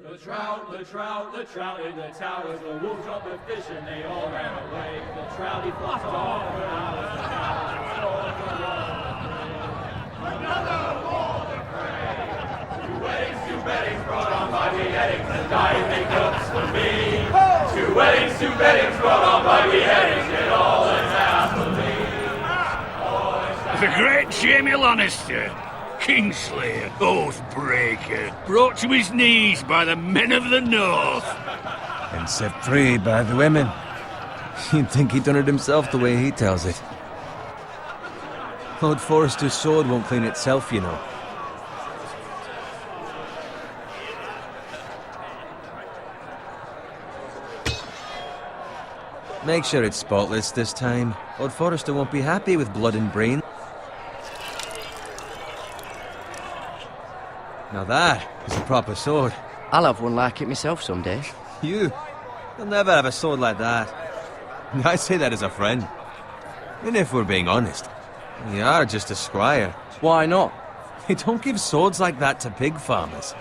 The trout in the towers, the wolves dropped the fish and they all ran away. The trout he flopped off when I was the another wall to pray. Two weddings brought on by beheadings, and dying make ups for me. Two weddings brought on by beheadings, and all that's happily. The great Jamie Lannister, Kingslayer, Oathbreaker, brought to his knees by the men of the North. And set free by the women. You'd think he'd done it himself the way he tells it. Lord Forrester's sword won't clean itself, you know. Make sure it's spotless this time. Lord Forrester won't be happy with blood and brain. Now that is a proper sword. I'll have one like it myself someday. You'll never have a sword like that. I say that as a friend. And if we're being honest, you are just a squire. Why not? You don't give swords like that to pig farmers.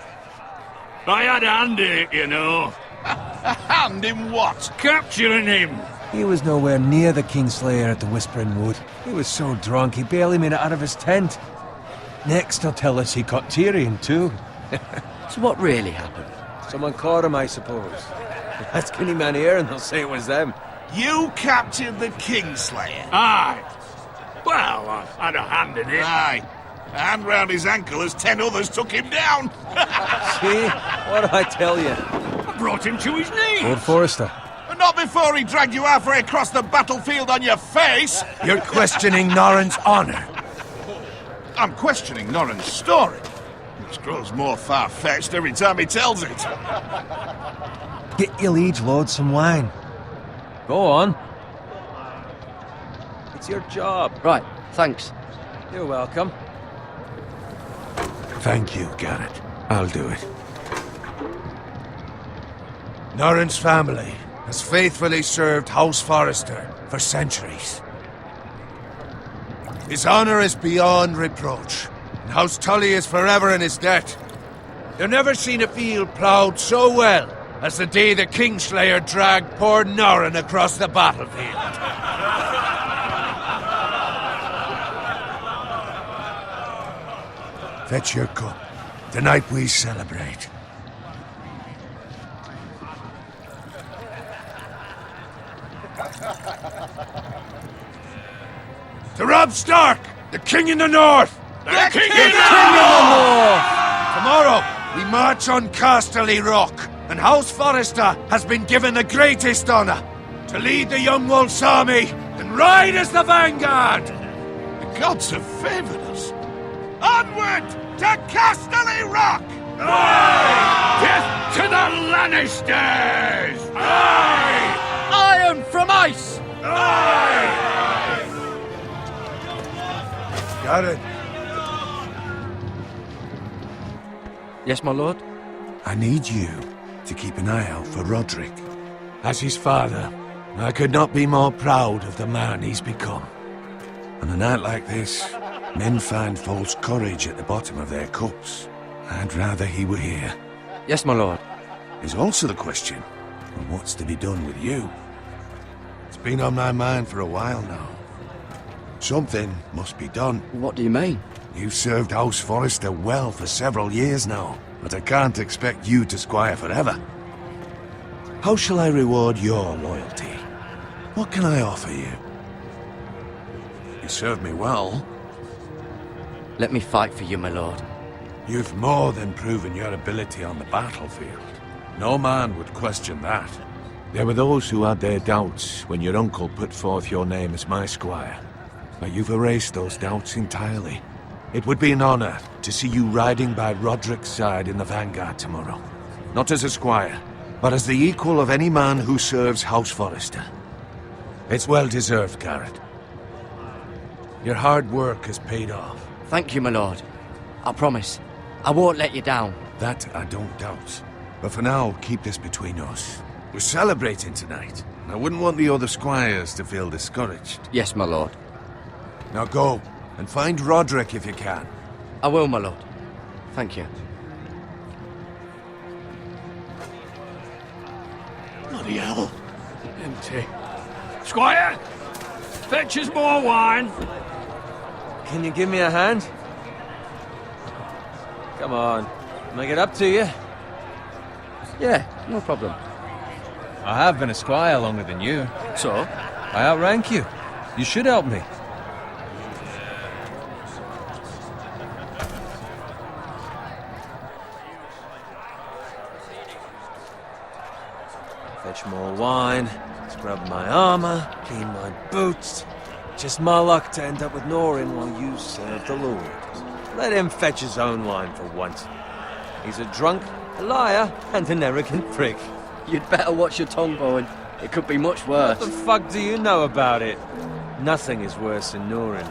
I had a hand in it, you know. A hand in what? Capturing him. He was nowhere near the Kingslayer at the Whispering Wood. He was so drunk he barely made it out of his tent. Next he'll tell us he caught Tyrion too. So what really happened? Someone caught him, I suppose. Ask any man here and they'll say it was them. You captured the Kingslayer? Aye. Well, I had a hand in it. Aye. A hand round his ankle as 10 others took him down. See? What did I tell you? I brought him to his knees. Lord Forrester. Not before he dragged you halfway across the battlefield on your face. You're questioning Norrin's honor. I'm questioning Norrin's story, which grows more far-fetched every time he tells it. Get your liege lord some wine. Go on. It's your job. Right, thanks. You're welcome. Thank you, Garrett. I'll do it. Norrin's family has faithfully served House Forrester for centuries. His honor is beyond reproach, and House Tully is forever in his debt. You've never seen a field ploughed so well as the day the Kingslayer dragged poor Norrin across the battlefield. Fetch your cup. Tonight we celebrate. To Robb Stark, the King in the North! The King in the North! Tomorrow, we march on Casterly Rock, and House Forrester has been given the greatest honor to lead the Young Wolf's army and ride as the vanguard! The gods have favored us. Onward to Casterly Rock! Aye! Death to the Lannisters! Aye! Iron from ice! Aye! Garrett, Yes, my lord? I need you to keep an eye out for Roderick. As his father, I could not be more proud of the man he's become. On a night like this, men find false courage at the bottom of their cups. I'd rather he were here. Yes, my lord. There's also the question of what's to be done with you. It's been on my mind for a while now. Something must be done. What do you mean? You've served House Forrester well for several years now, but I can't expect you to squire forever. How shall I reward your loyalty? What can I offer you? You served me well. Let me fight for you, my lord. You've more than proven your ability on the battlefield. No man would question that. There were those who had their doubts when your uncle put forth your name as my squire. But you've erased those doubts entirely. It would be an honor to see you riding by Roderick's side in the vanguard tomorrow. Not as a squire, but as the equal of any man who serves House Forrester. It's well deserved, Garrett. Your hard work has paid off. Thank you, my lord. I promise. I won't let you down. That I don't doubt. But for now, keep this between us. We're celebrating tonight. I wouldn't want the other squires to feel discouraged. Yes, my lord. Now go, and find Roderick if you can. I will, my lord. Thank you. empty. Squire, fetch us more wine. Can you give me a hand? Come on. Make it up to you. Yeah, no problem. I have been a squire longer than you. So? I outrank you. You should help me. Fetch more wine, scrub my armor, clean my boots. Just my luck to end up with Norin while you serve the Lord. Let him fetch his own wine for once. He's a drunk, a liar, and an arrogant prick. You'd better watch your tongue, Bowen. It could be much worse. What the fuck do you know about it? Nothing is worse than Norin.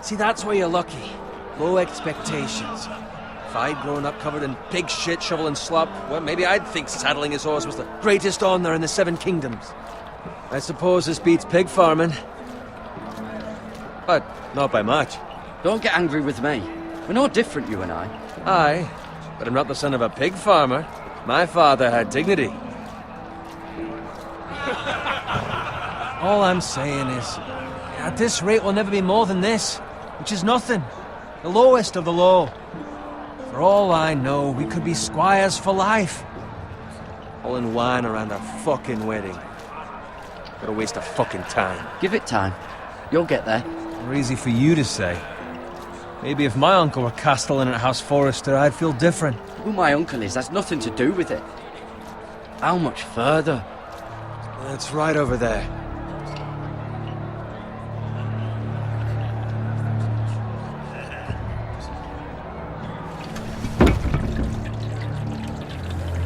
See, that's where you're lucky. Low expectations. If I'd grown up covered in pig shit, shovel and slop, well, maybe I'd think saddling his horse was the greatest honor in the Seven Kingdoms. I suppose this beats pig farming. But not by much. Don't get angry with me. We're no different, you and I. Aye, but I'm not the son of a pig farmer. My father had dignity. All I'm saying is, at this rate we'll never be more than this, which is nothing. The lowest of the low. For all I know, we could be squires for life. All in wine around a fucking wedding. Gotta waste a fucking time. Give it time. You'll get there. More easy for you to say. Maybe if my uncle were castellan at House Forrester, I'd feel different. Who my uncle is has nothing to do with it. How much further? It's right over there.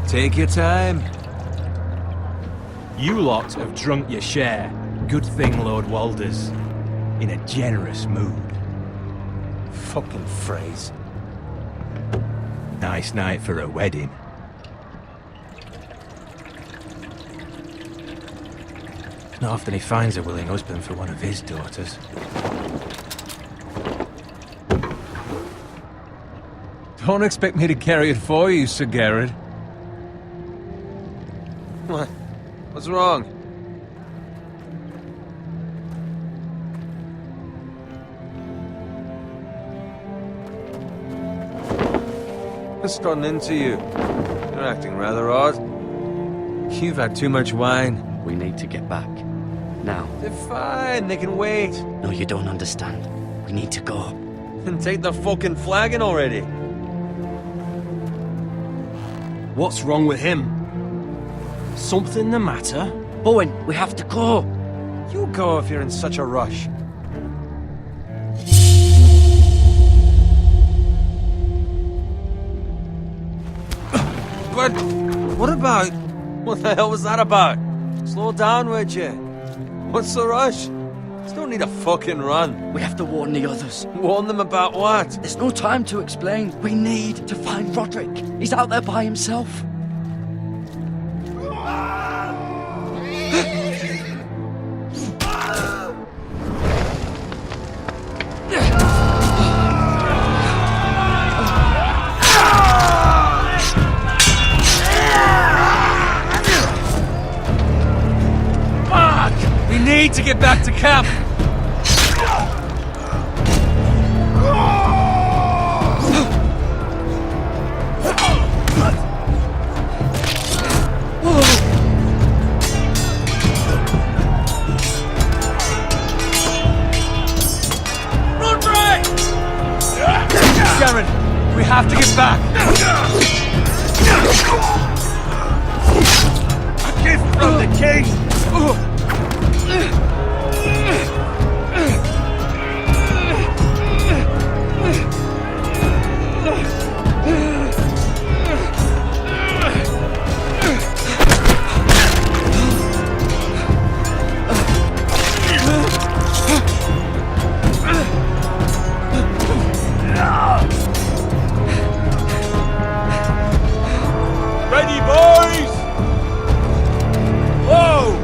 Take your time. You lot have drunk your share. Good thing Lord Walder's in a generous mood. Fucking phrase. Nice night for a wedding. It's not often he finds a willing husband for one of his daughters. Don't expect me to carry it for you, Sir Garrett. What? What's wrong? What's gotten into you? You're acting rather odd. You've had too much wine. We need to get back. Now. They're fine, they can wait. No, you don't understand. We need to go. Then take the fucking flagon already. What's wrong with him? Something the matter? Bowen, we have to go. You go if you're in such a rush. But what about? What the hell was that about? Slow down, would you? What's the rush? Still need a fucking run. We have to warn the others. Warn them about what? There's no time to explain. We need to find Roderick. He's out there by himself. We need to get back to camp. Garen, we have to get back. A gift from the king. Ready, boys! Whoa!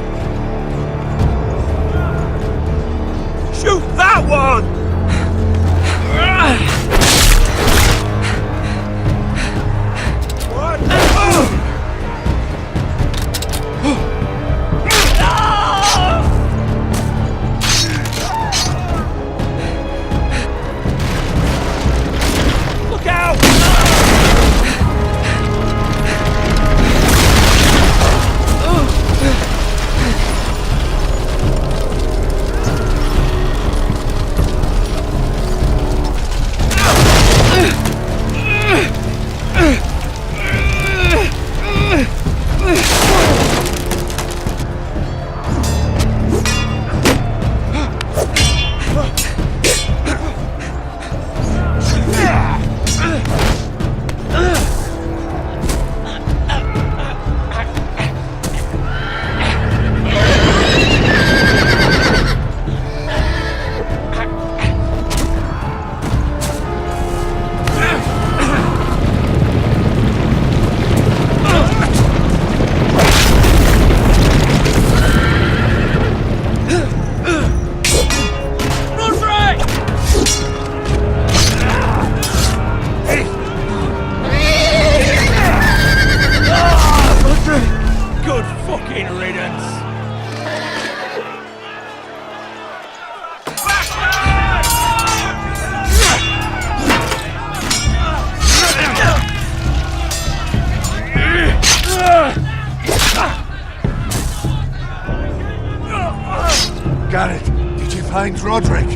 Garrett, did you find Roderick?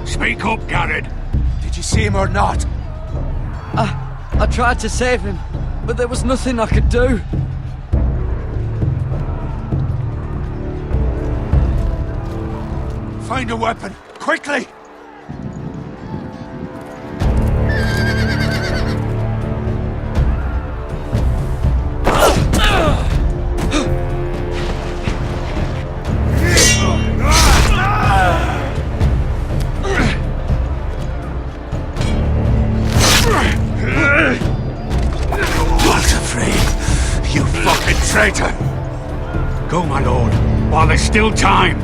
Speak up, Garrett. Did you see him or not? I tried to save him, but there was nothing I could do. Find a weapon, quickly! You fucking traitor! Go, my lord, while there's still time.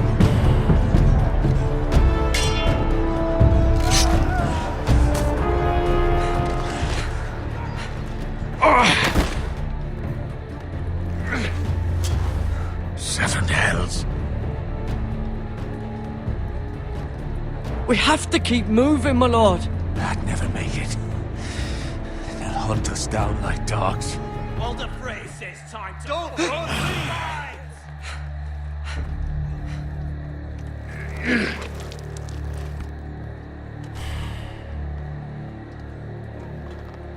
Seven hells. We have to keep moving, my lord. I'd never make it. They'll hunt us down like dogs. Walder Frey says time to... Don't run,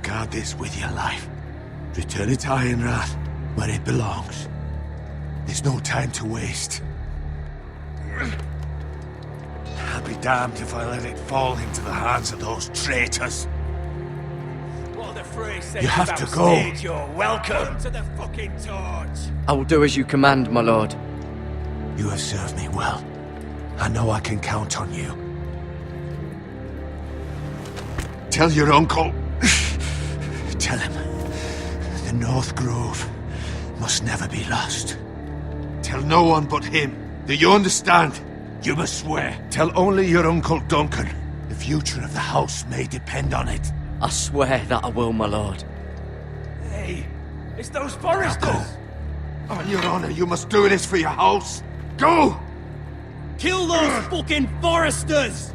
Guard this with your life. Return it to Ironrath, where it belongs. There's no time to waste. I'll be damned if I let it fall into the hands of those traitors. Walder Frey says You have to go. You're welcome to the fucking torch. I will do as you command, my lord. You have served me well. I know I can count on you. Tell your uncle. Tell him the North Grove must never be lost. Tell no one but him. Do you understand? You must swear. Tell only your Uncle Duncan. The future of the house may depend on it. I swear that I will, my lord. Hey, it's those Now foresters. go. On your honor, you must do this for your house. Go! Kill those fucking foresters.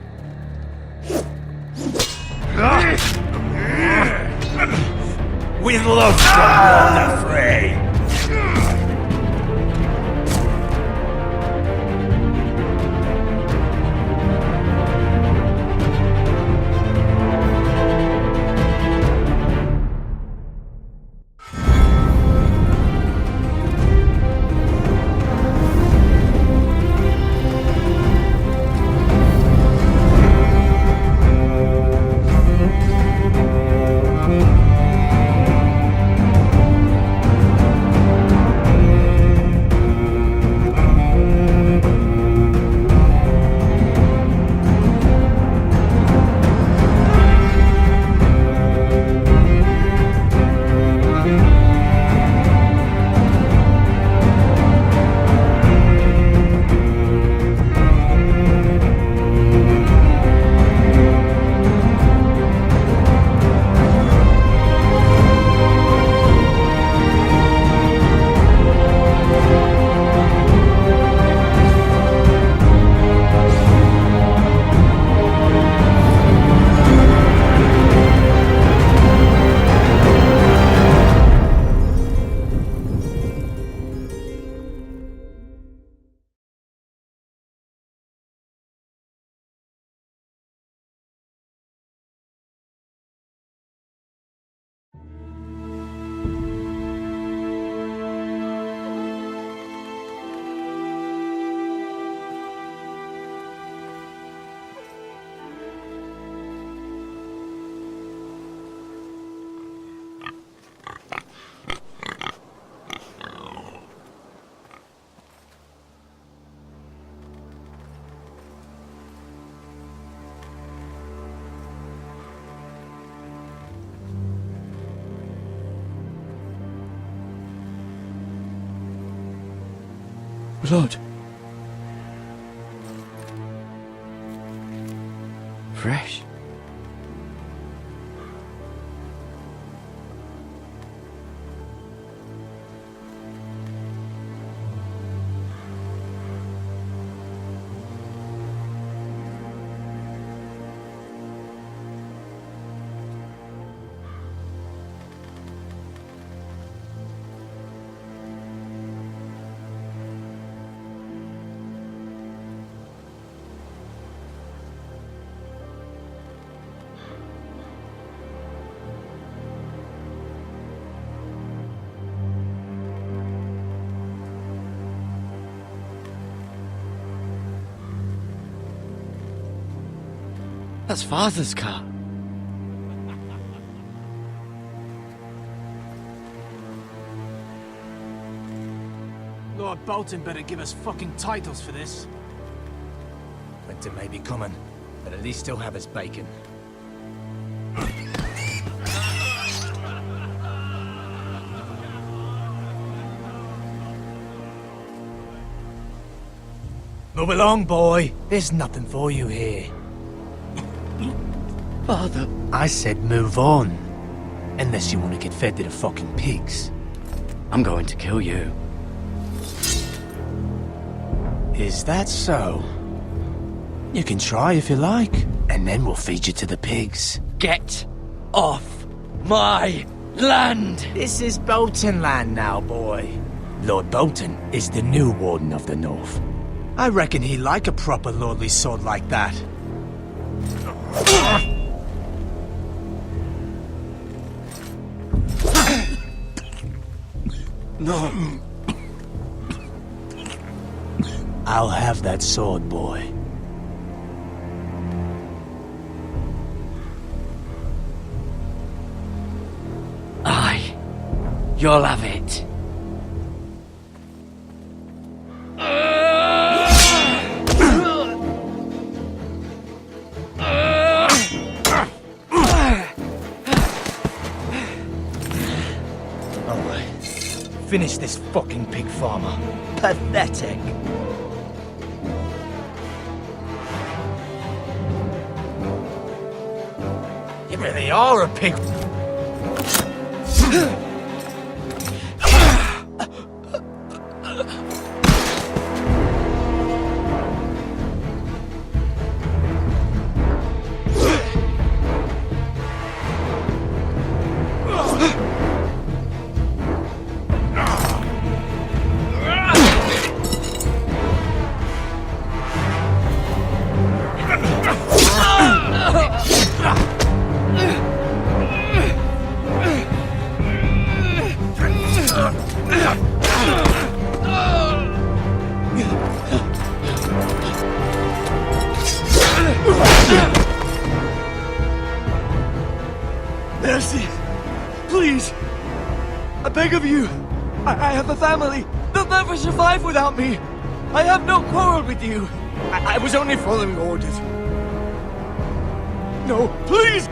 With love from Walder Frey. Blood. Fresh. That's Father's car. Lord Bolton better give us fucking titles for this. Winter may be coming, but at least he'll have his bacon. Move along, boy. There's nothing for you here. Father, I said move on. Unless you want to get fed to the fucking pigs. I'm going to kill you. Is that so? You can try if you like, and then we'll feed you to the pigs. Get off my land! This is Bolton land now, boy. Lord Bolton is the new Warden of the North. I reckon he'd like a proper lordly sword like that. No. I'll have that sword, boy. Aye. You'll have it. Finish this fucking pig farmer. Pathetic. You really are a pig. Mercy! Please! I beg of you! I have a family! They'll never survive without me! I have no quarrel with you! I was only following orders. No, please!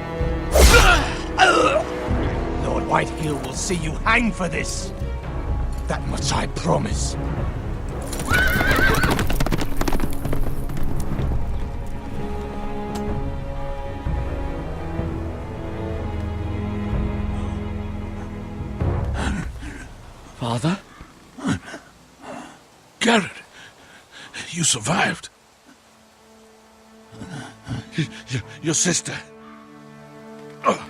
Lord Whitehill will see you hang for this. That much I promise. Father? Garrett, you survived. Your sister. Oh,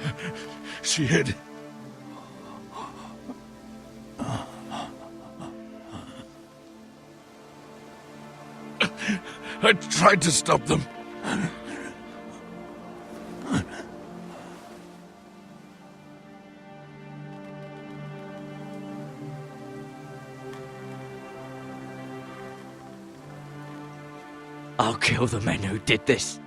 she hid. I tried to stop them. I'll kill the men who did this.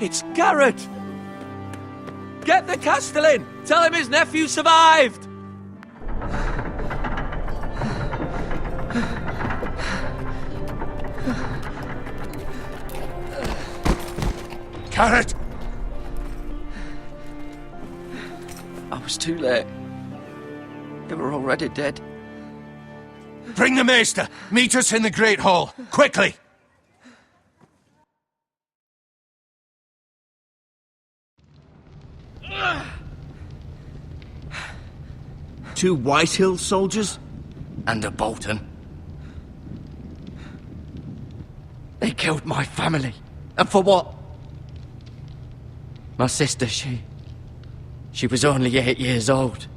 It's Garrett! Get the Castellan! Tell him his nephew survived! Garrett! I was too late. They were already dead. Bring the maester! Meet us in the Great Hall! Quickly! Two Whitehill soldiers? And a Bolton. They killed my family. And for what? My sister, she She was only 8 years old.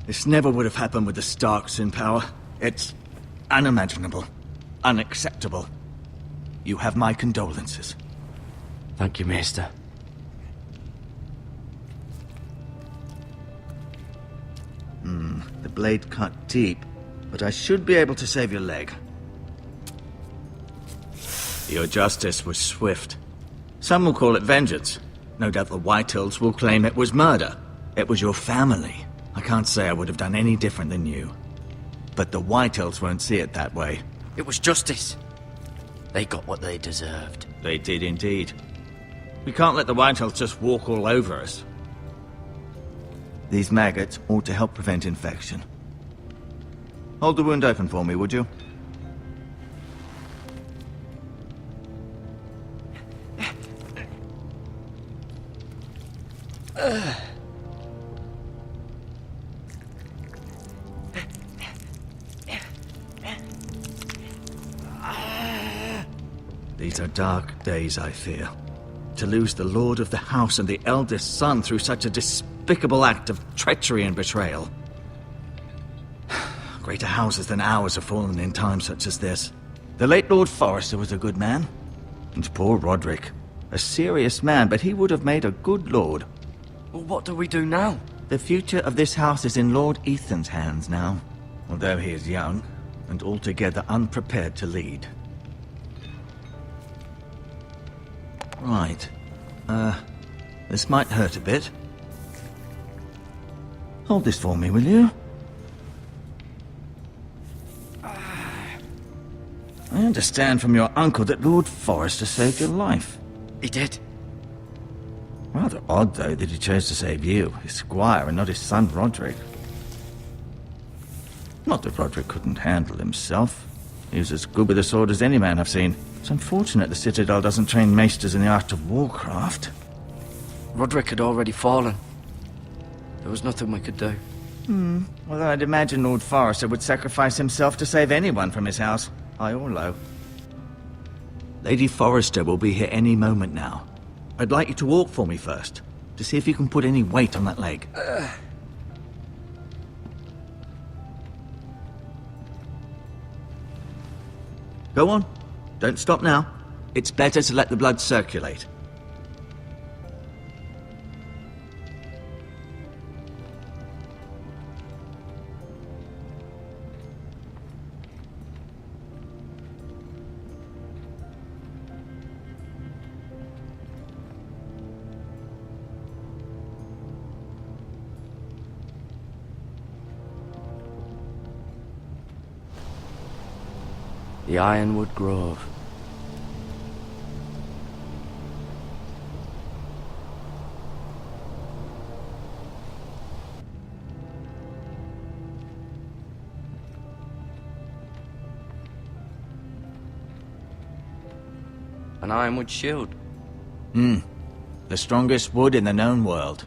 This never would have happened with the Starks in power. It's unimaginable. Unacceptable. You have my condolences. Thank you, Maester. The blade cut deep, but I should be able to save your leg. Your justice was swift. Some will call it vengeance. No doubt the Whitehills will claim it was murder. It was your family. I can't say I would have done any different than you. But the Whitehills won't see it that way. It was justice. They got what they deserved. They did indeed. We can't let the Whitehills just walk all over us. These maggots ought to help prevent infection. Hold the wound open for me, would you? These are dark days, I fear. To lose the lord of the house and the eldest son through such a despicable act of treachery and betrayal. Greater houses than ours have fallen in times such as this. The late Lord Forrester was a good man. And poor Roderick. A serious man, but he would have made a good lord. Well, what do we do now? The future of this house is in Lord Ethan's hands now. Although he is young, and altogether unprepared to lead. Right. This might hurt a bit. Hold this for me, will you? I understand from your uncle that Lord Forrester saved your life. He did. Rather odd, though, that he chose to save you, his squire, and not his son Roderick. Not that Roderick couldn't handle himself. He was as good with a sword as any man I've seen. It's unfortunate the Citadel doesn't train maesters in the art of warcraft. Roderick had already fallen. There was nothing we could do. Well, I'd imagine Lord Forrester would sacrifice himself to save anyone from his house, high or low. Lady Forrester will be here any moment now. I'd like you to walk for me first, to see if you can put any weight on that leg. Go on. Don't stop now. It's better to let the blood circulate. The Ironwood Grove. An ironwood shield. The strongest wood in the known world.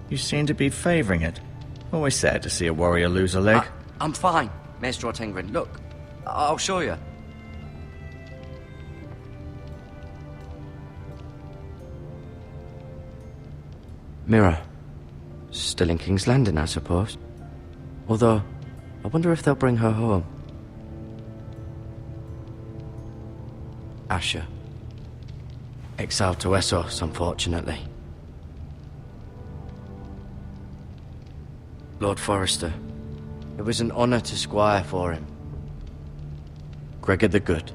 You seem to be favoring it. Always sad to see a warrior lose a leg. I'm fine, Maester Ortengrin. Look, I'll show you. Mirror. Still in King's Landing, I suppose. Although, I wonder if they'll bring her home. Asher. Exiled to Essos, unfortunately. Lord Forrester. It was an honor to squire for him. Gregor the Good.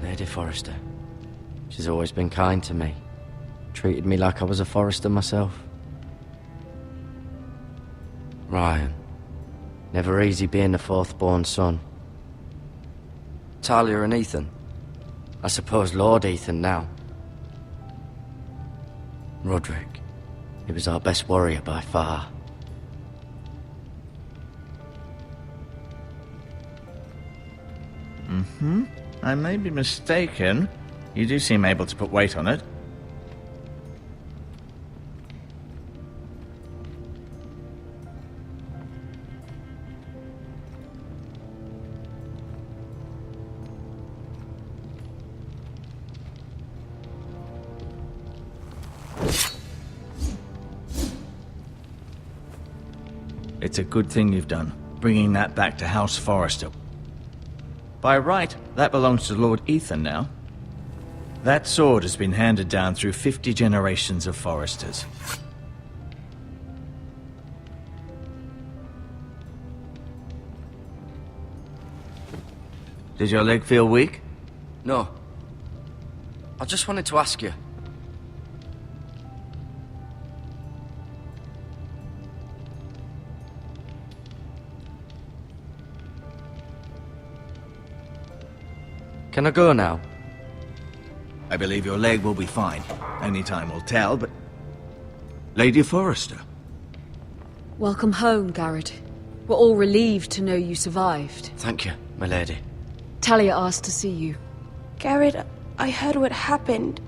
Lady Forrester. She's always been kind to me. Treated me like I was a Forrester myself. Ryan. Never easy being the fourth-born son. Talia and Ethan. I suppose Lord Ethan now. Roderick. He was our best warrior by far. I may be mistaken. You do seem able to put weight on it. It's a good thing you've done, bringing that back to House Forrester. By right, that belongs to Lord Ethan now. That sword has been handed down through 50 generations of Forresters. Did your leg feel weak? No. I just wanted to ask you. Can I go now? I believe your leg will be fine. Only time will tell, but... Lady Forrester. Welcome home, Garrett. We're all relieved to know you survived. Thank you, my lady. Talia asked to see you. Garrett, I heard what happened.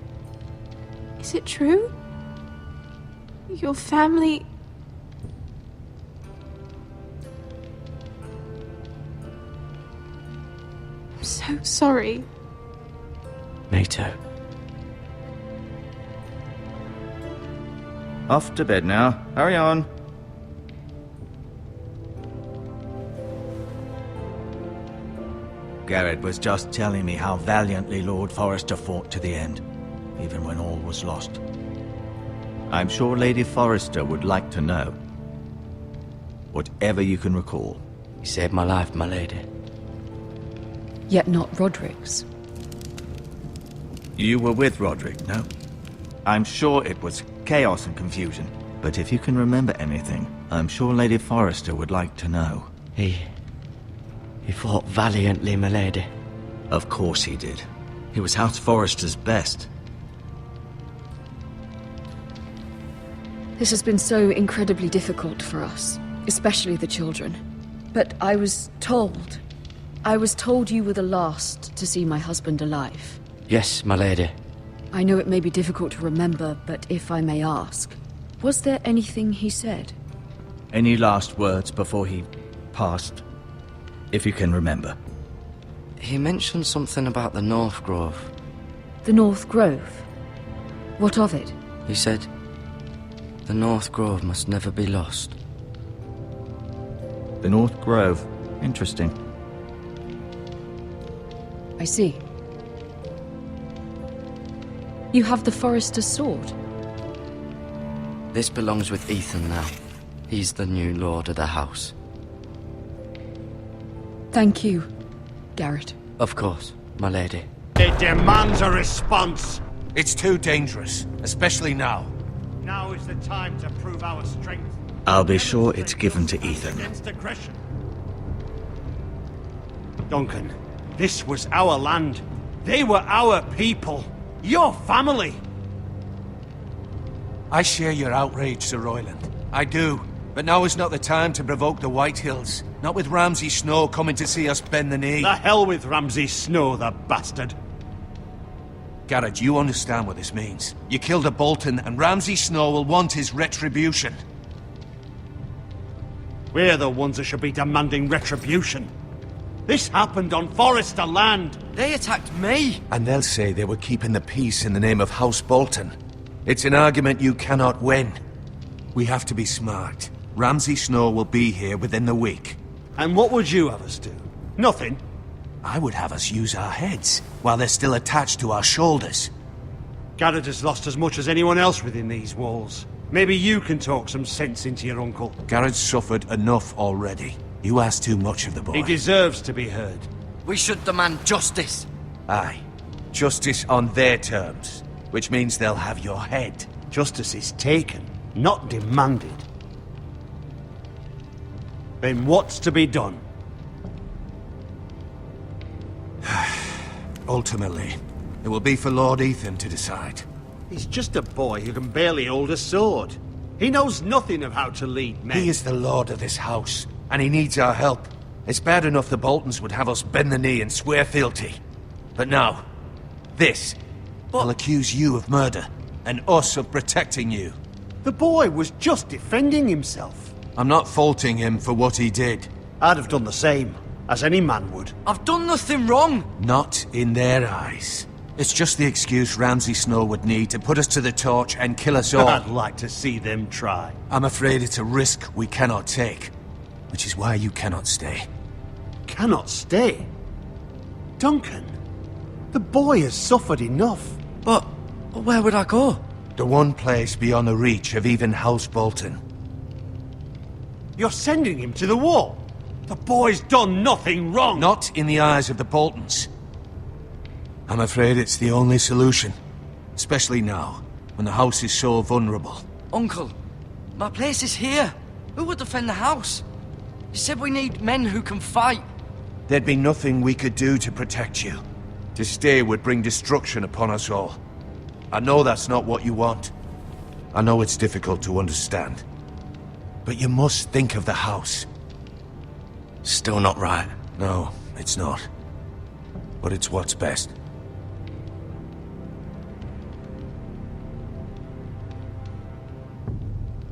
Is it true? Your family... I'm so sorry. Me too. Off to bed now. Hurry on. Garrett was just telling me how valiantly Lord Forrester fought to the end, even when all was lost. I'm sure Lady Forrester would like to know. Whatever you can recall. You saved my life, my lady. Yet not Roderick's. You were with Roderick, no? I'm sure it was chaos and confusion. But if you can remember anything, I'm sure Lady Forrester would like to know. He fought valiantly, my lady. Of course he did. He was House Forrester's best. This has been so incredibly difficult for us, especially the children. But I was told you were the last to see my husband alive. Yes, my lady. I know it may be difficult to remember, but if I may ask, was there anything he said? Any last words before he passed? If you can remember. He mentioned something about the North Grove. The North Grove? What of it? He said, the North Grove must never be lost. The North Grove. Interesting. I see. You have the Forrester's sword. This belongs with Ethan now. He's the new lord of the house. Thank you, Garrett. Of course, my lady. It demands a response. It's too dangerous, especially now. Now is the time to prove our strength. I'll be sure it's given to Ethan. Against aggression. Duncan, this was our land. They were our people. Your family. I share your outrage, Sir Royland. I do. But now is not the time to provoke the Whitehills. Not with Ramsay Snow coming to see us bend the knee. The hell with Ramsay Snow, the bastard. Garrett, you understand what this means. You killed a Bolton, and Ramsay Snow will want his retribution. We're the ones that should be demanding retribution. This happened on Forrester land. They attacked me! And they'll say they were keeping the peace in the name of House Bolton. It's an argument you cannot win. We have to be smart. Ramsay Snow will be here within the week. And what would you have us do? Nothing. I would have us use our heads, while they're still attached to our shoulders. Garrett has lost as much as anyone else within these walls. Maybe you can talk some sense into your uncle. Garrett's suffered enough already. You ask too much of the boy. He deserves to be heard. We should demand justice. Aye. Justice on their terms. Which means they'll have your head. Justice is taken, not demanded. Then what's to be done? Ultimately, it will be for Lord Ethan to decide. He's just a boy who can barely hold a sword. He knows nothing of how to lead men. He is the lord of this house, and he needs our help. It's bad enough the Boltons would have us bend the knee and swear fealty. But now, this. They'll accuse you of murder, and us of protecting you. The boy was just defending himself. I'm not faulting him for what he did. I'd have done the same, as any man would. I've done nothing wrong! Not in their eyes. It's just the excuse Ramsay Snow would need to put us to the torch and kill us all. I'd like to see them try. I'm afraid it's a risk we cannot take. which is why you cannot stay. Cannot stay? Duncan, the boy has suffered enough. But where would I go? The one place beyond the reach of even House Bolton. You're sending him to the wall? The boy's done nothing wrong! Not in the eyes of the Boltons. I'm afraid it's the only solution. Especially now, when the house is so vulnerable. Uncle, my place is here. Who would defend the house? You said we need men who can fight. There'd be nothing we could do to protect you. To stay would bring destruction upon us all. I know that's not what you want. I know it's difficult to understand. But you must think of the house. Still not right. No, it's not. But it's what's best.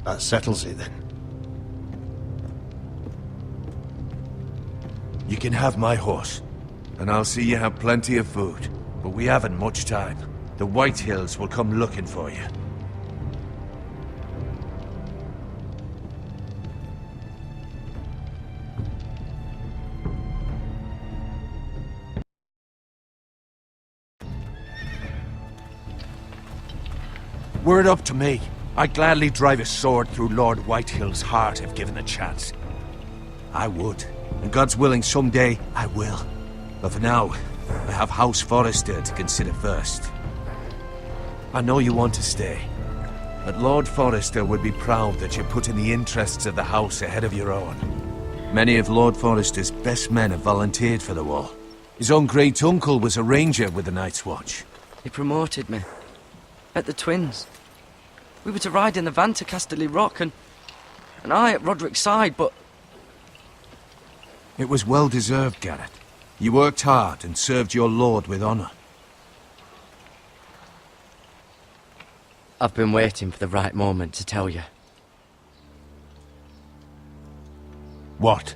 That settles it then. You can have my horse, and I'll see you have plenty of food. But we haven't much time. The White Hills will come looking for you. Were it up to me, I'd gladly drive a sword through Lord Whitehill's heart if given the chance. I would. And God's willing, someday I will. But for now, I have House Forrester to consider first. I know you want to stay, but Lord Forrester would be proud that you're putting the interests of the house ahead of your own. Many of Lord Forrester's best men have volunteered for the war. His own great-uncle was a ranger with the Night's Watch. He promoted me. At the Twins. We were to ride in the van to Casterly Rock, and I at Roderick's side, but... It was well-deserved, Garrett. You worked hard and served your lord with honor. I've been waiting for the right moment to tell you. What?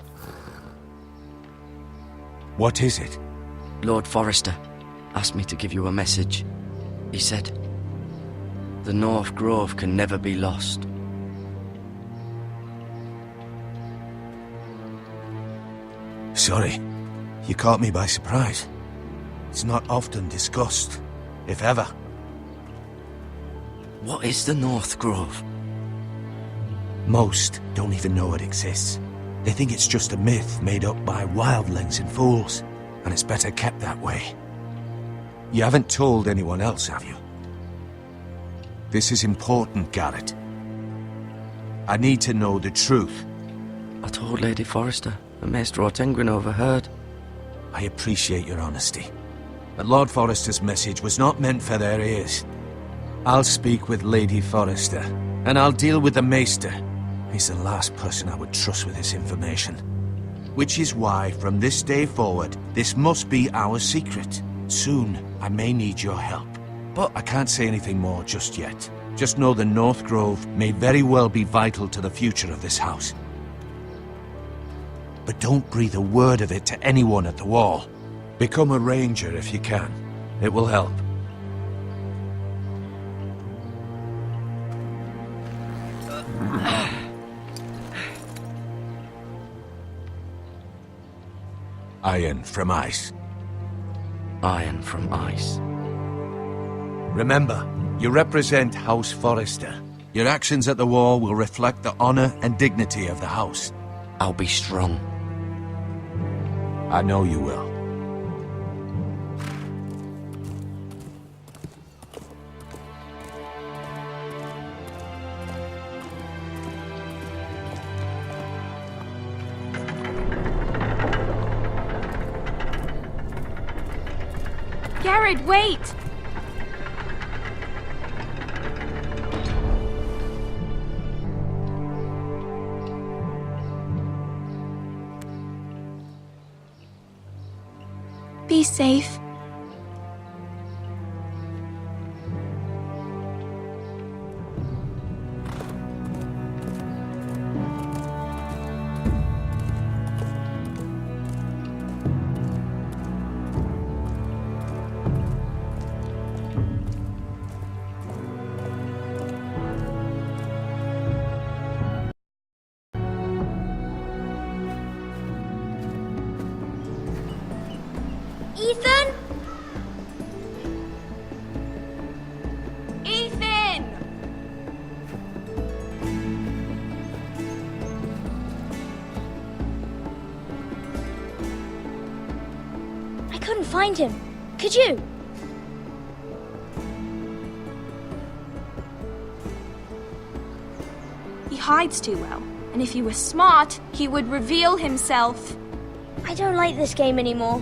What is it? Lord Forrester asked me to give you a message. He said, the North Grove can never be lost. Sorry. You caught me by surprise. It's not often discussed, if ever. What is the North Grove? Most don't even know it exists. They think it's just a myth made up by wildlings and fools, and it's better kept that way. You haven't told anyone else, have you? This is important, Garrett. I need to know the truth. I told Lady Forrester, and Maester Ortengrin overheard. I appreciate your honesty. But Lord Forrester's message was not meant for their ears. I'll speak with Lady Forrester, and I'll deal with the Maester. He's the last person I would trust with this information. Which is why, from this day forward, this must be our secret. Soon, I may need your help. But I can't say anything more just yet. Just know the North Grove may very well be vital to the future of this house. But don't breathe a word of it to anyone at the wall. Become a ranger if you can. It will help. Iron from ice. Iron from ice. Remember, you represent House Forrester. Your actions at the wall will reflect the honor and dignity of the house. I'll be strong. I know you will. Garrett, wait! Be safe. couldn't find him. Could you? He hides too well, and if he were smart, he would reveal himself. I don't like this game anymore.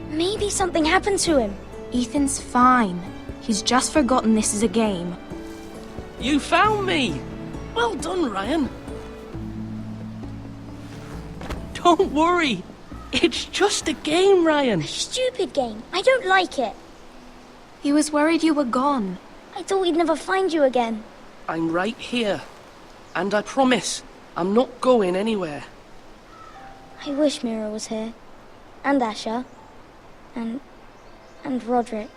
Maybe something happened to him. Ethan's fine. He's just forgotten this is a game. You found me! Well done, Ryan. Don't worry. It's just a game, Ryan. A stupid game. I don't like it. He was worried you were gone. I thought we'd never find you again. I'm right here. And I promise, I'm not going anywhere. I wish Mira was here. And Asher. And Roderick.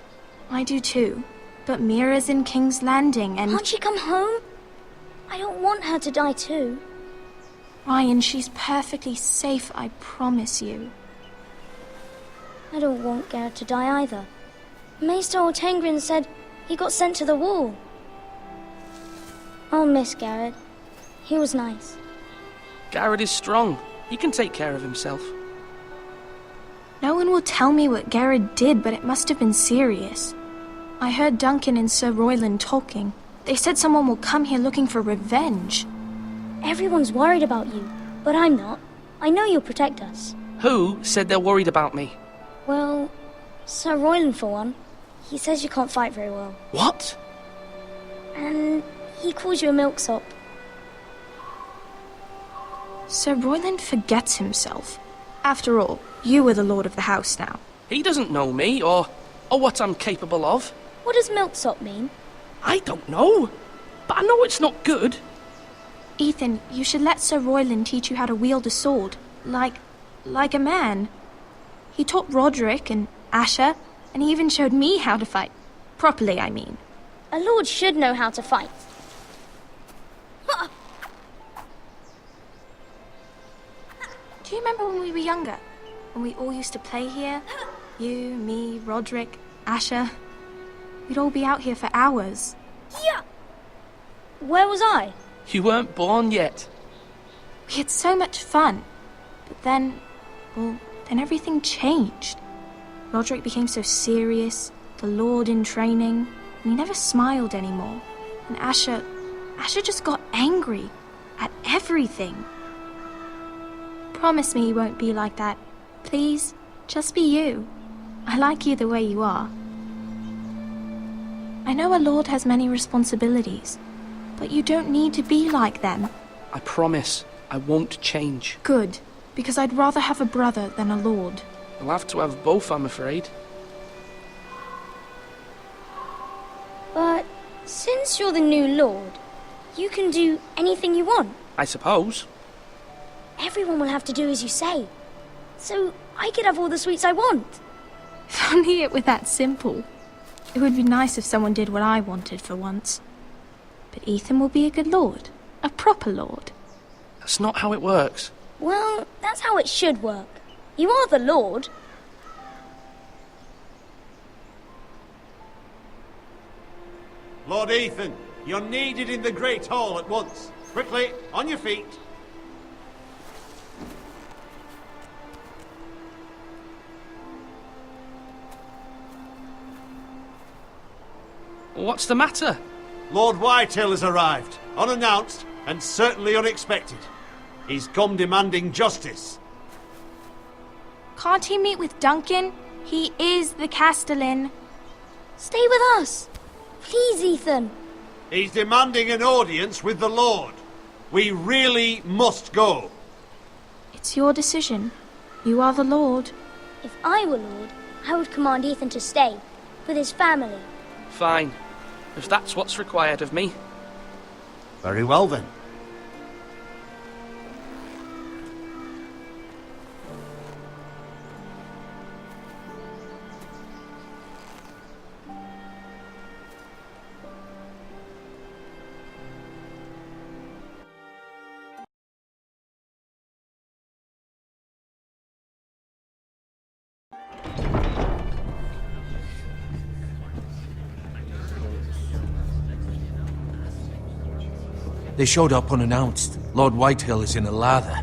I do too. But Mira's in King's Landing and... Can't she come home? I don't want her to die too. Ryan, she's perfectly safe, I promise you. I don't want Garrett to die either. Maester Ortengrin said he got sent to the wall. I'll miss Garrett. He was nice. Garrett is strong. He can take care of himself. No one will tell me what Garrett did, but it must have been serious. I heard Duncan and Sir Royland talking. They said someone will come here looking for revenge. Everyone's worried about you, but I'm not. I know you'll protect us. Who said they're worried about me? Well, Sir Royland for one. He says you can't fight very well. What? And he calls you a milksop. Sir Royland forgets himself. After all, you are the lord of the house now. He doesn't know me, or what I'm capable of. What does milksop mean? I don't know, but I know it's not good. Ethan, you should let Sir Royland teach you how to wield a sword, like a man. He taught Roderick and Asher, and he even showed me how to fight. Properly, I mean. A lord should know how to fight. Do you remember when we were younger? When we all used to play here? You, me, Roderick, Asher. We'd all be out here for hours. Yeah. Where was I? You weren't born yet. We had so much fun. But then everything changed. Roderick became so serious, the Lord in training, and he never smiled anymore. And Asher just got angry at everything. Promise me you won't be like that. Please, just be you. I like you the way you are. I know a lord has many responsibilities, but you don't need to be like them. I promise I won't change. Good, because I'd rather have a brother than a lord. I'll have to have both, I'm afraid. But since you're the new lord, you can do anything you want. I suppose. Everyone will have to do as you say. So I could have all the sweets I want. If only it were that simple. It would be nice if someone did what I wanted for once. But Ethan will be a good lord. A proper lord. That's not how it works. Well, that's how it should work. You are the lord. Lord Ethan, you're needed in the Great Hall at once. Quickly, on your feet. What's the matter? Lord Whitehill has arrived, unannounced and certainly unexpected. He's come demanding justice. Can't he meet with Duncan? He is the Castellan. Stay with us. Please, Ethan. He's demanding an audience with the Lord. We really must go. It's your decision. You are the Lord. If I were Lord, I would command Ethan to stay, with his family. Fine. If that's what's required of me. Very well then. They showed up unannounced. Lord Whitehill is in a lather.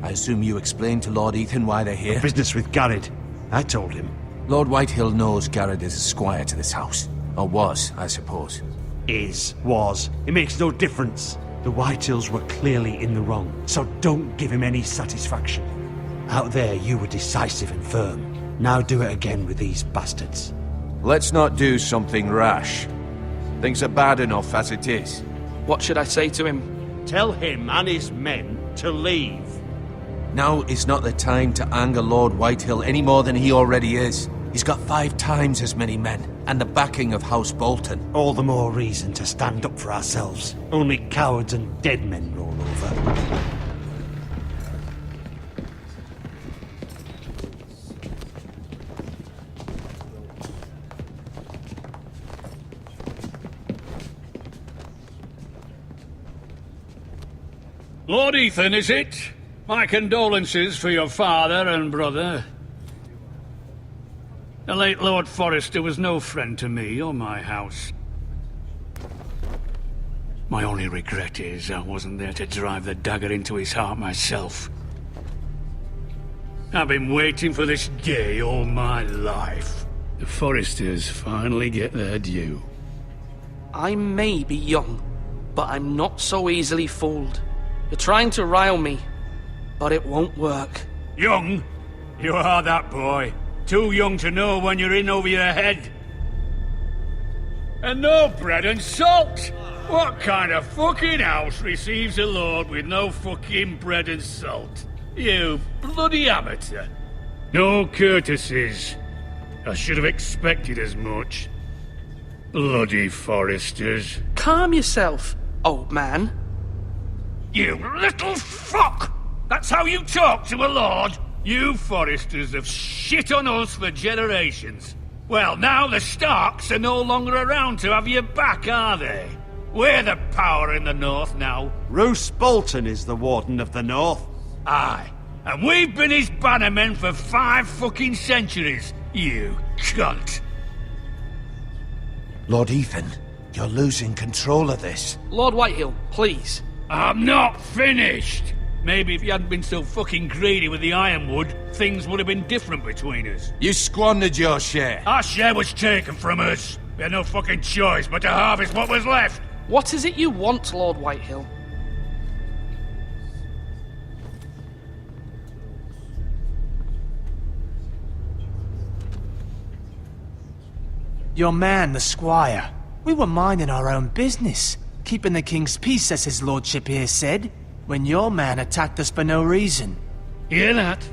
I assume you explained to Lord Ethan why they're here? Business with Garrett. I told him. Lord Whitehill knows Garrett is a squire to this house. Or was, I suppose. Was. It makes no difference. The Whitehills were clearly in the wrong, so don't give him any satisfaction. Out there, you were decisive and firm. Now do it again with these bastards. Let's not do something rash. Things are bad enough as it is. What should I say to him? Tell him and his men to leave. Now is not the time to anger Lord Whitehill any more than he already is. He's got 5 times as many men, and the backing of House Bolton. All the more reason to stand up for ourselves. Only cowards and dead men roll over. Lord Ethan, is it? My condolences for your father and brother. The late Lord Forrester was no friend to me or my house. My only regret is I wasn't there to drive the dagger into his heart myself. I've been waiting for this day all my life. The Forresters finally get their due. I may be young, but I'm not so easily fooled. You're trying to rile me, but it won't work. Young? You are that boy. Too young to know when you're in over your head. And no bread and salt! What kind of fucking house receives a lord with no fucking bread and salt? You bloody amateur. No courtesies. I should have expected as much. Bloody Forresters. Calm yourself, old man. You little fuck! That's how you talk to a lord? You Forresters have shit on us for generations. Well, now the Starks are no longer around to have your back, are they? We're the power in the north now. Roose Bolton is the Warden of the North. Aye. And we've been his bannermen for 5 fucking centuries, you cunt. Lord Ethan, you're losing control of this. Lord Whitehill, please. I'm not finished! Maybe if you hadn't been so fucking greedy with the ironwood, things would have been different between us. You squandered your share. Our share was taken from us. We had no fucking choice but to harvest what was left. What is it you want, Lord Whitehill? Your man, the squire. We were minding our own business, keeping the king's peace, as his lordship here said, when your man attacked us for no reason. Hear that?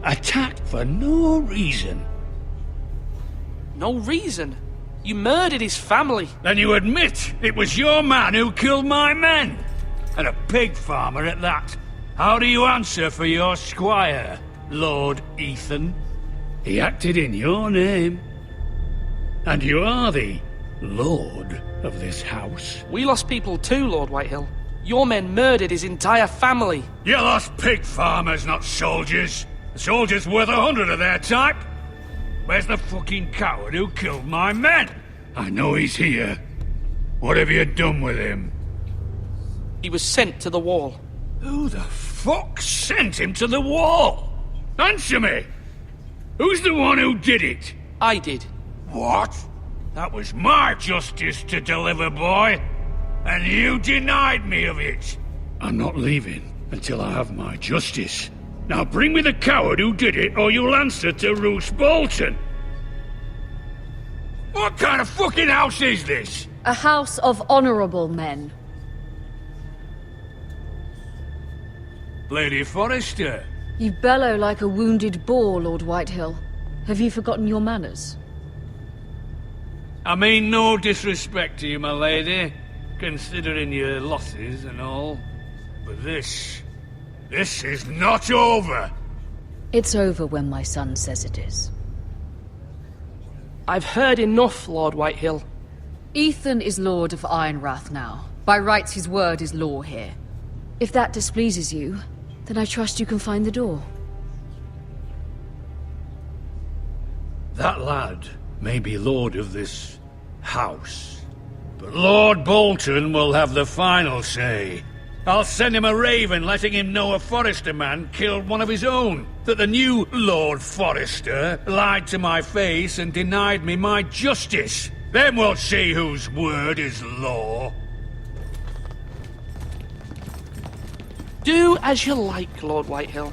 Attacked for no reason. No reason? You murdered his family. Then you admit it was your man who killed my men. And a pig farmer at that. How do you answer for your squire, Lord Ethan? He acted in your name. And you are the lord of this house. We lost people too, Lord Whitehill. Your men murdered his entire family. You lost pig farmers, not soldiers. The soldiers worth 100 of their type. Where's the fucking coward who killed my men? I know he's here. What have you done with him? He was sent to the wall. Who the fuck sent him to the wall? Answer me! Who's the one who did it? I did. What? That was my justice to deliver, boy. And you denied me of it. I'm not leaving until I have my justice. Now bring me the coward who did it, or you'll answer to Roose Bolton. What kind of fucking house is this? A house of honorable men. Lady Forrester. You bellow like a wounded boar, Lord Whitehill. Have you forgotten your manners? I mean no disrespect to you, my lady, considering your losses and all. But this is not over. It's over when my son says it is. I've heard enough, Lord Whitehill. Ethan is Lord of Ironrath now. By rights, his word is law here. If that displeases you, then I trust you can find the door. That lad may be lord of this house, but Lord Bolton will have the final say. I'll send him a raven letting him know a Forrester man killed one of his own. That the new Lord Forrester lied to my face and denied me my justice. Then we'll see whose word is law. Do as you like, Lord Whitehill.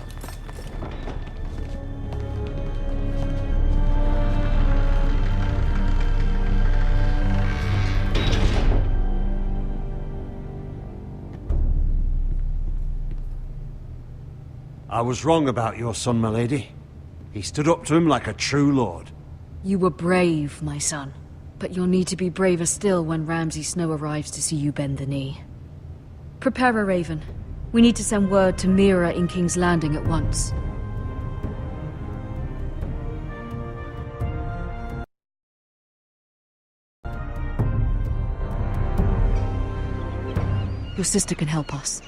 I was wrong about your son, my lady. He stood up to him like a true lord. You were brave, my son. But you'll need to be braver still when Ramsay Snow arrives to see you bend the knee. Prepare a raven. We need to send word to Mira in King's Landing at once. Your sister can help us.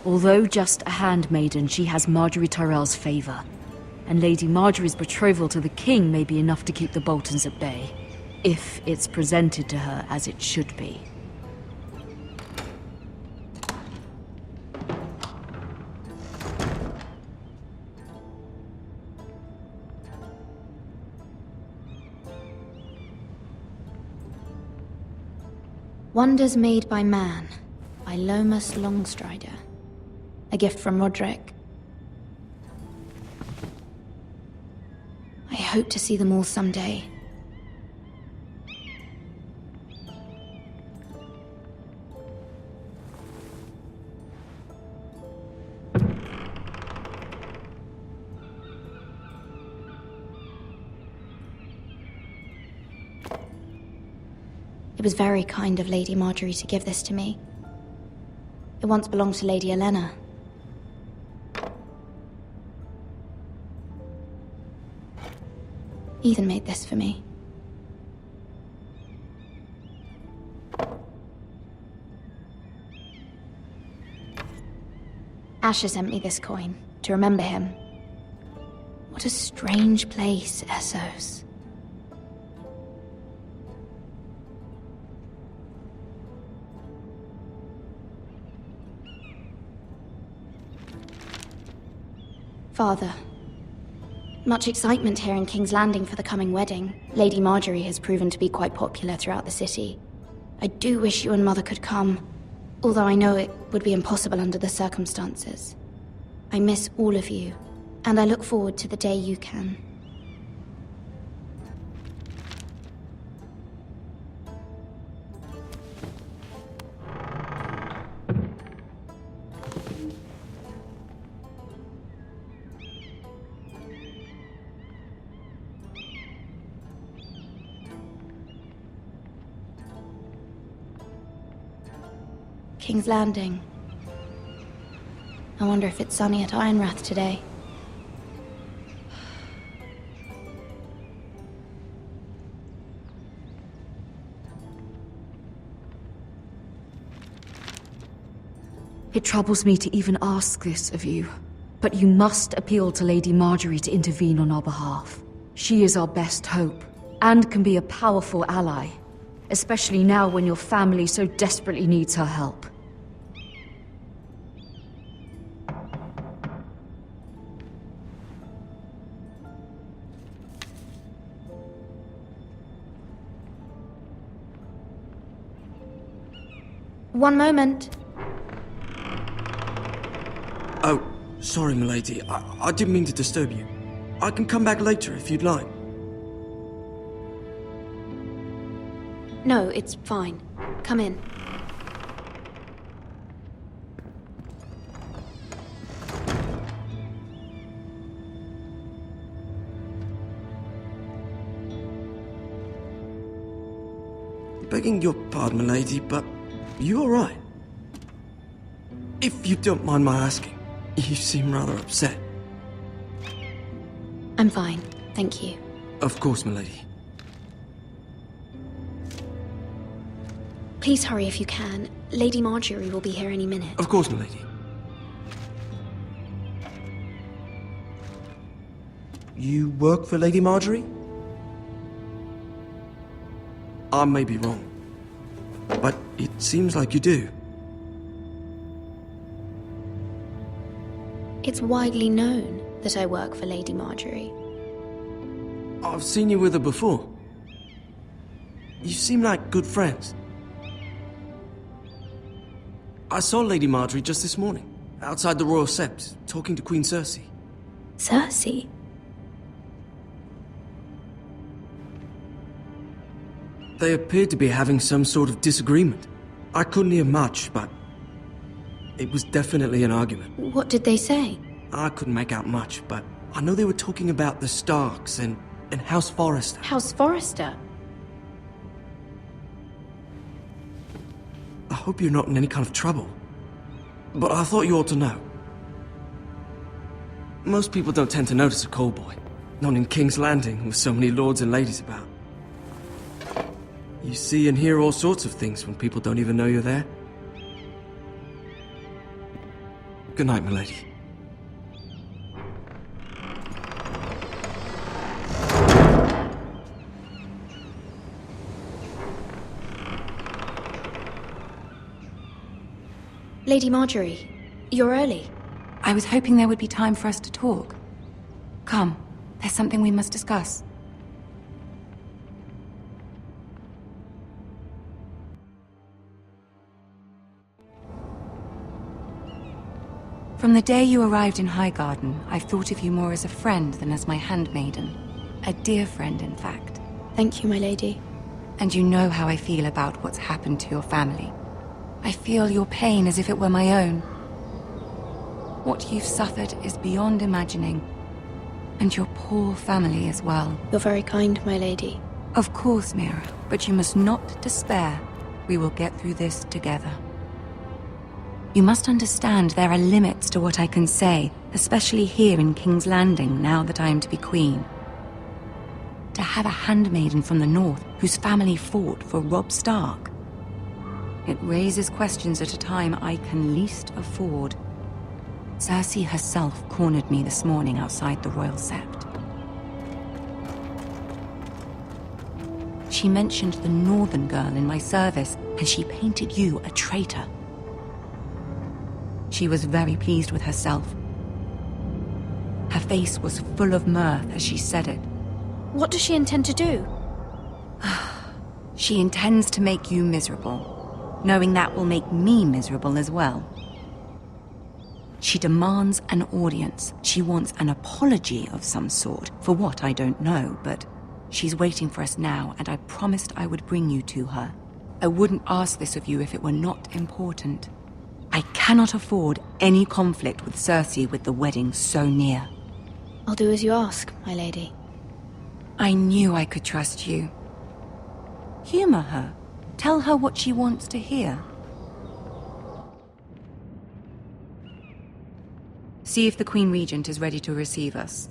Although just a handmaiden, she has Marjorie Tyrell's favor. And Lady Marjorie's betrothal to the king may be enough to keep the Boltons at bay. If it's presented to her as it should be. Wonders Made by Man, by Lomas Longstrider. A gift from Roderick. I hope to see them all someday. It was very kind of Lady Marjorie to give this to me. It once belonged to Lady Elena. Ethan made this for me. Asher sent me this coin to remember him. What a strange place, Essos. Father. Much excitement here in King's Landing for the coming wedding. Lady Marjorie has proven to be quite popular throughout the city. I do wish you and Mother could come, although I know it would be impossible under the circumstances. I miss all of you, and I look forward to the day you can. King's Landing. I wonder if it's sunny at Ironrath today. It troubles me to even ask this of you, but you must appeal to Lady Marjorie to intervene on our behalf. She is our best hope, and can be a powerful ally, especially now when your family so desperately needs her help. One moment. Oh, sorry, milady. I didn't mean to disturb you. I can come back later if you'd like. No, it's fine. Come in. Begging your pardon, milady, but you all right? If you don't mind my asking, you seem rather upset. I'm fine, thank you. Of course, milady. Please hurry if you can. Lady Marjorie will be here any minute. Of course, milady. You work for Lady Marjorie? I may be wrong, but it seems like you do. It's widely known that I work for Lady Marjorie. I've seen you with her before. You seem like good friends. I saw Lady Marjorie just this morning, outside the Royal Sept, talking to Queen Cersei. Cersei? They appeared to be having some sort of disagreement. I couldn't hear much, but it was definitely an argument. What did they say? I couldn't make out much, but I know they were talking about the Starks and House Forrester. House Forrester? I hope you're not in any kind of trouble, but I thought you ought to know. Most people don't tend to notice a call boy, not in King's Landing with so many lords and ladies about. You see and hear all sorts of things when people don't even know you're there. Good night, milady. Lady Marjorie, you're early. I was hoping there would be time for us to talk. Come, there's something we must discuss. From the day you arrived in Highgarden, I've thought of you more as a friend than as my handmaiden. A dear friend, in fact. Thank you, my lady. And you know how I feel about what's happened to your family. I feel your pain as if it were my own. What you've suffered is beyond imagining. And your poor family as well. You're very kind, my lady. Of course, Mira, but you must not despair. We will get through this together. You must understand there are limits to what I can say, especially here in King's Landing, now that I am to be queen. To have a handmaiden from the north whose family fought for Robb Stark. It raises questions at a time I can least afford. Cersei herself cornered me this morning outside the Royal Sept. She mentioned the northern girl in my service, and she painted you a traitor. She was very pleased with herself. Her face was full of mirth as she said it. What does she intend to do? She intends to make you miserable, knowing that will make me miserable as well. She demands an audience. She wants an apology of some sort, for what I don't know, but she's waiting for us now, and I promised I would bring you to her. I wouldn't ask this of you if it were not important. I cannot afford any conflict with Cersei with the wedding so near. I'll do as you ask, my lady. I knew I could trust you. Humor her. Tell her what she wants to hear. See if the Queen Regent is ready to receive us.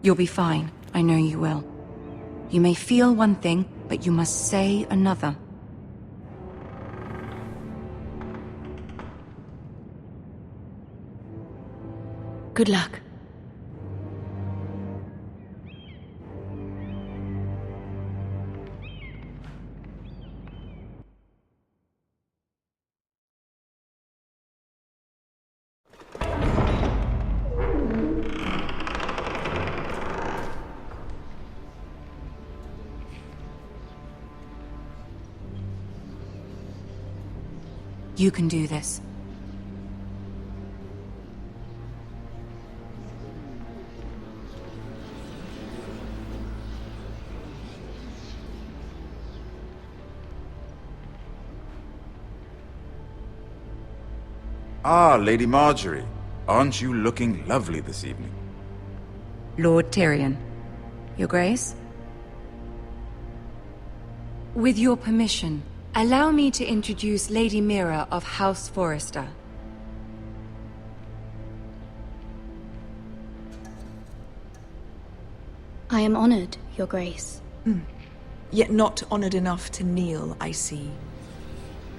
You'll be fine. I know you will. You may feel one thing, but you must say another. Good luck. You can do this. Ah, Lady Marjorie. Aren't you looking lovely this evening? Lord Tyrion. Your Grace? With your permission, allow me to introduce Lady Mira of House Forrester. I am honored, Your Grace. Yet not honored enough to kneel, I see.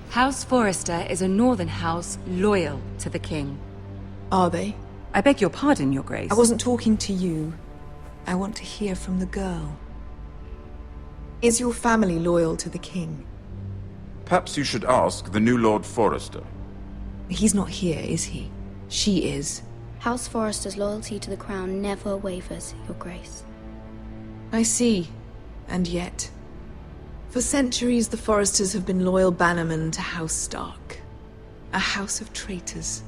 House Forrester is a northern house loyal to the king. Are they? I beg your pardon, Your Grace. I wasn't talking to you. I want to hear from the girl. Is your family loyal to the king? Perhaps you should ask the new Lord Forrester. He's not here, is he? She is. House Forrester's loyalty to the crown never wavers, Your Grace. I see. And yet... For centuries, the Forresters have been loyal bannermen to House Stark. A house of traitors.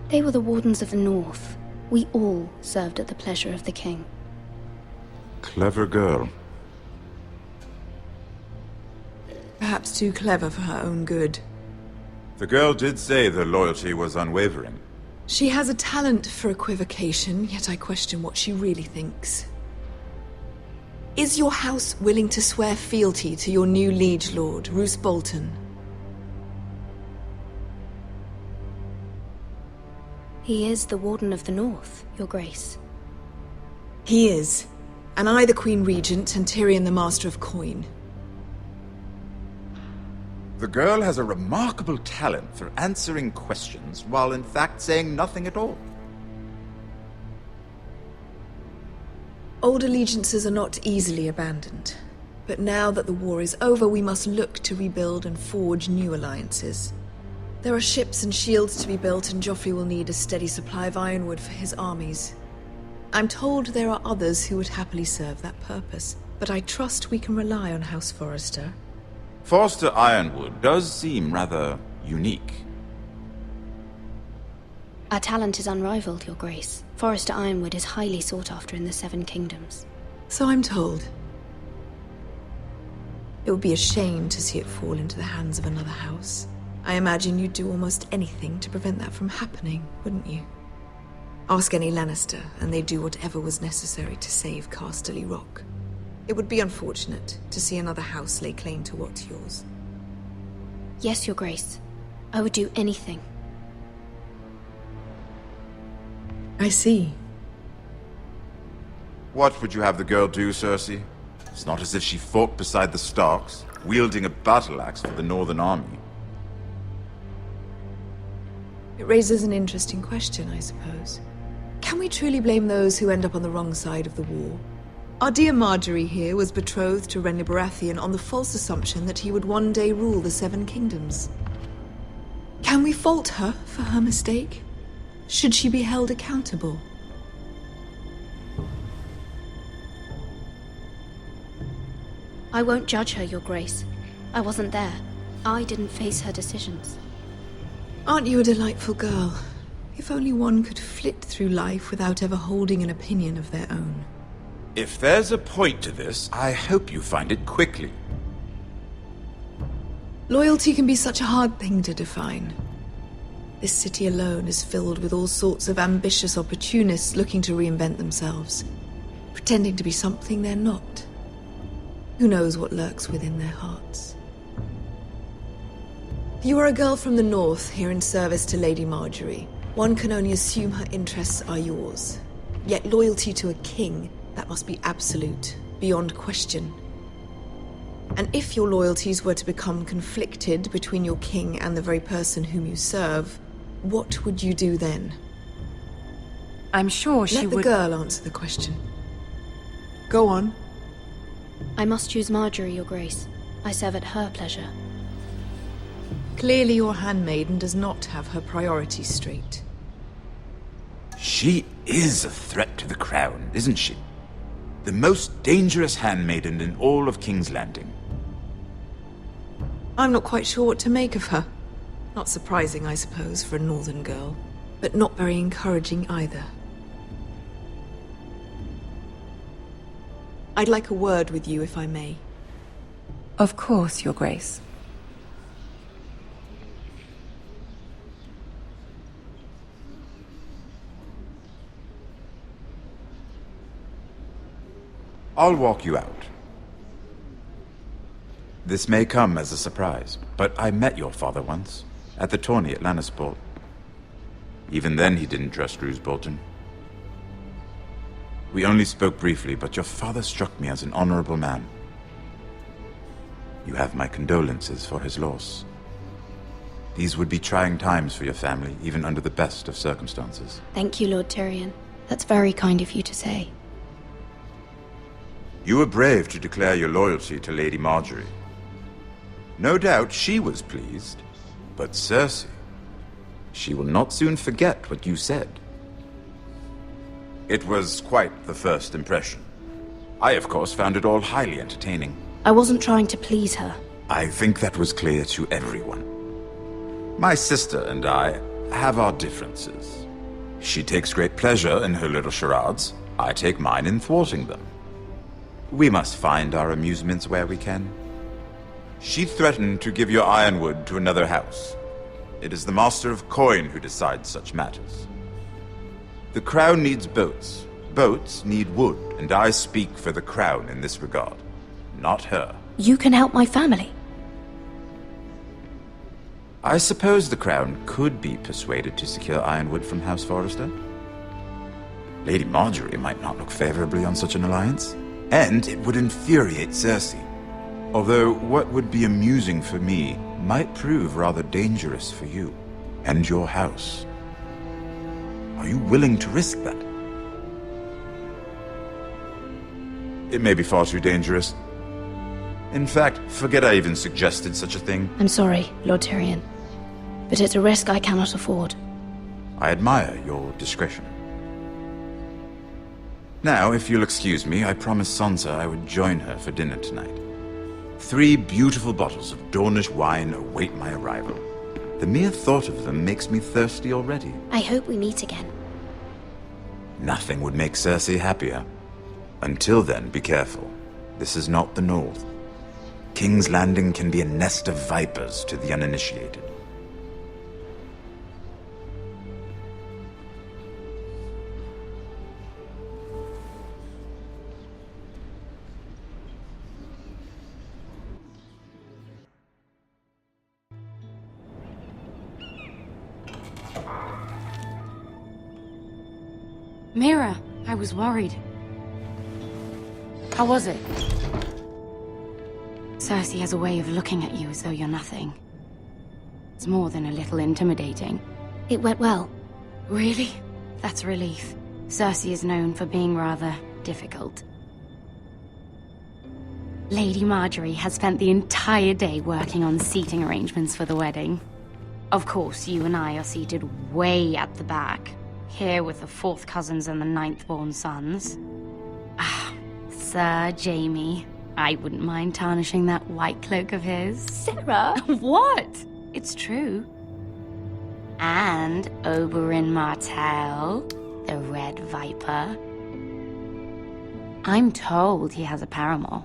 They were the Wardens of the North. We all served at the pleasure of the king. Clever girl. Perhaps too clever for her own good. The girl did say their loyalty was unwavering. She has a talent for equivocation, yet I question what she really thinks. Is your house willing to swear fealty to your new liege lord, Roose Bolton? He is the Warden of the North, Your Grace. He is. And I the Queen Regent, and Tyrion the Master of Coin. The girl has a remarkable talent for answering questions while in fact saying nothing at all. Old allegiances are not easily abandoned. But now that the war is over, we must look to rebuild and forge new alliances. There are ships and shields to be built, and Joffrey will need a steady supply of ironwood for his armies. I'm told there are others who would happily serve that purpose, but I trust we can rely on House Forrester. Forster Ironwood does seem rather unique. Our talent is unrivaled, Your Grace. Forrester Ironwood is highly sought after in the Seven Kingdoms. So I'm told. It would be a shame to see it fall into the hands of another house. I imagine you'd do almost anything to prevent that from happening, wouldn't you? Ask any Lannister, and they'd do whatever was necessary to save Casterly Rock. It would be unfortunate to see another house lay claim to what's yours. Yes, Your Grace. I would do anything. I see. What would you have the girl do, Cersei? It's not as if she fought beside the Starks, wielding a battle axe for the Northern Army. It raises an interesting question, I suppose. Can we truly blame those who end up on the wrong side of the war? Our dear Marjorie here was betrothed to Renly Baratheon on the false assumption that he would one day rule the Seven Kingdoms. Can we fault her for her mistake? Should she be held accountable? I won't judge her, Your Grace. I wasn't there. I didn't face her decisions. Aren't you a delightful girl? If only one could flit through life without ever holding an opinion of their own. If there's a point to this, I hope you find it quickly. Loyalty can be such a hard thing to define. This city alone is filled with all sorts of ambitious opportunists looking to reinvent themselves, pretending to be something they're not. Who knows what lurks within their hearts? You are a girl from the north, here in service to Lady Marjorie. One can only assume her interests are yours. Yet loyalty to a king, that must be absolute, beyond question. And if your loyalties were to become conflicted between your king and the very person whom you serve, what would you do then? I'm sure she would... Let the girl answer the question. Go on. I must choose Marjorie, Your Grace. I serve at her pleasure. Clearly your handmaiden does not have her priorities straight. She is a threat to the crown, isn't she? The most dangerous handmaiden in all of King's Landing. I'm not quite sure what to make of her. Not surprising, I suppose, for a northern girl, but not very encouraging either. I'd like a word with you, if I may. Of course, Your Grace. I'll walk you out. This may come as a surprise, but I met your father once, at the tourney at Lannisport. Even then he didn't trust Roose Bolton. We only spoke briefly, but your father struck me as an honorable man. You have my condolences for his loss. These would be trying times for your family, even under the best of circumstances. Thank you, Lord Tyrion. That's very kind of you to say. You were brave to declare your loyalty to Lady Marjorie. No doubt she was pleased, but Cersei, she will not soon forget what you said. It was quite the first impression. I, of course, found it all highly entertaining. I wasn't trying to please her. I think that was clear to everyone. My sister and I have our differences. She takes great pleasure in her little charades. I take mine in thwarting them. We must find our amusements where we can. She threatened to give your ironwood to another house. It is the Master of Coin who decides such matters. The Crown needs boats. Boats need wood, and I speak for the Crown in this regard, not her. You can help my family. I suppose the Crown could be persuaded to secure ironwood from House Forrester. Lady Marjorie might not look favorably on such an alliance, and it would infuriate Cersei. Although what would be amusing for me might prove rather dangerous for you and your house. Are you willing to risk that? It may be far too dangerous. In fact, forget I even suggested such a thing. I'm sorry, Lord Tyrion, but it's a risk I cannot afford. I admire your discretion. Now, if you'll excuse me, I promised Sansa I would join her for dinner tonight. 3 beautiful bottles of Dornish wine await my arrival. The mere thought of them makes me thirsty already. I hope we meet again. Nothing would make Cersei happier. Until then, be careful. This is not the North. King's Landing can be a nest of vipers to the uninitiated. Mira, I was worried. How was it? Cersei has a way of looking at you as though you're nothing. It's more than a little intimidating. It went well. Really? That's a relief. Cersei is known for being rather difficult. Lady Marjorie has spent the entire day working on seating arrangements for the wedding. Of course, you and I are seated way at the back, here with the 4th cousins and the 9th-born sons. Ah, Sir Jaime. I wouldn't mind tarnishing that white cloak of his. Sarah! What? It's true. And Oberyn Martell, the Red Viper. I'm told he has a paramour,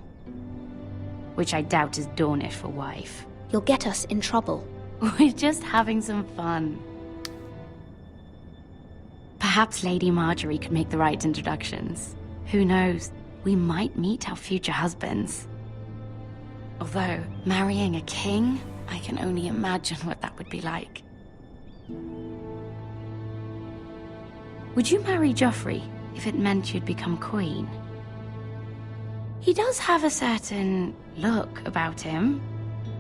which I doubt is Dornish for wife. You'll get us in trouble. We're just having some fun. Perhaps Lady Marjorie could make the right introductions. Who knows? We might meet our future husbands. Although, marrying a king, I can only imagine what that would be like. Would you marry Joffrey if it meant you'd become queen? He does have a certain look about him,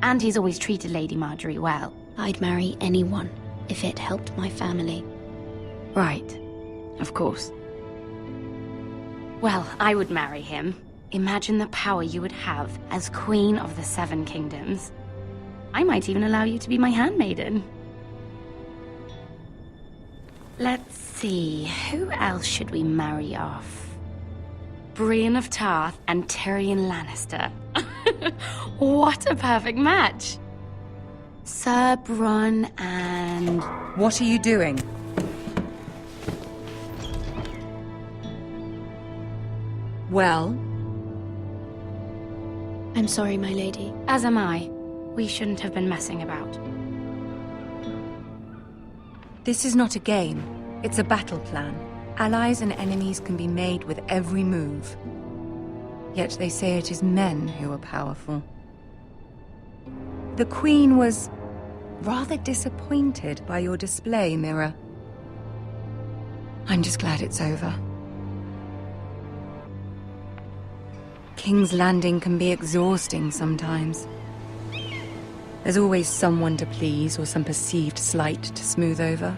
and he's always treated Lady Marjorie well. I'd marry anyone if it helped my family. Right. Of course. Well, I would marry him. Imagine the power you would have as Queen of the 7 Kingdoms. I might even allow you to be my handmaiden. Let's see, who else should we marry off? Brienne of Tarth and Tyrion Lannister. What a perfect match! Sir Bronn and... What are you doing? Well? I'm sorry, my lady. As am I. We shouldn't have been messing about. This is not a game. It's a battle plan. Allies and enemies can be made with every move. Yet they say it is men who are powerful. The Queen was rather disappointed by your display, Mira. I'm just glad it's over. King's Landing can be exhausting sometimes. There's always someone to please or some perceived slight to smooth over.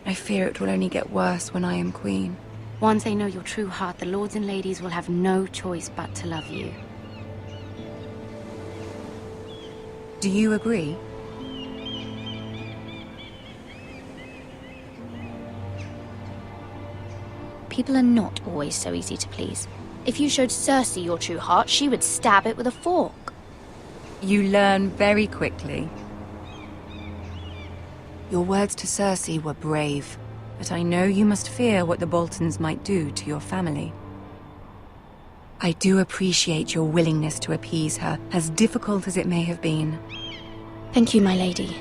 I fear it will only get worse when I am queen. Once they know your true heart, the lords and ladies will have no choice but to love you. Do you agree? People are not always so easy to please. If you showed Cersei your true heart, she would stab it with a fork. You learn very quickly. Your words to Cersei were brave, but I know you must fear what the Boltons might do to your family. I do appreciate your willingness to appease her, as difficult as it may have been. Thank you, my lady.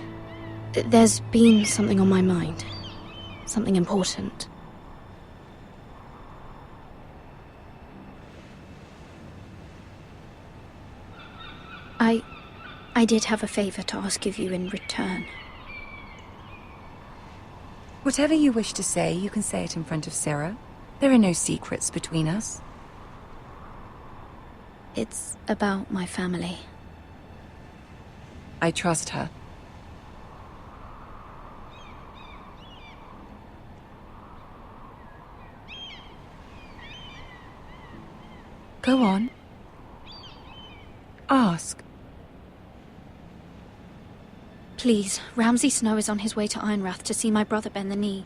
There's been something on my mind. Something important. I did have a favor to ask of you in return. Whatever you wish to say, you can say it in front of Sarah. There are no secrets between us. It's about my family. I trust her. Go on. Ask. Please, Ramsay Snow is on his way to Ironrath to see my brother bend the knee.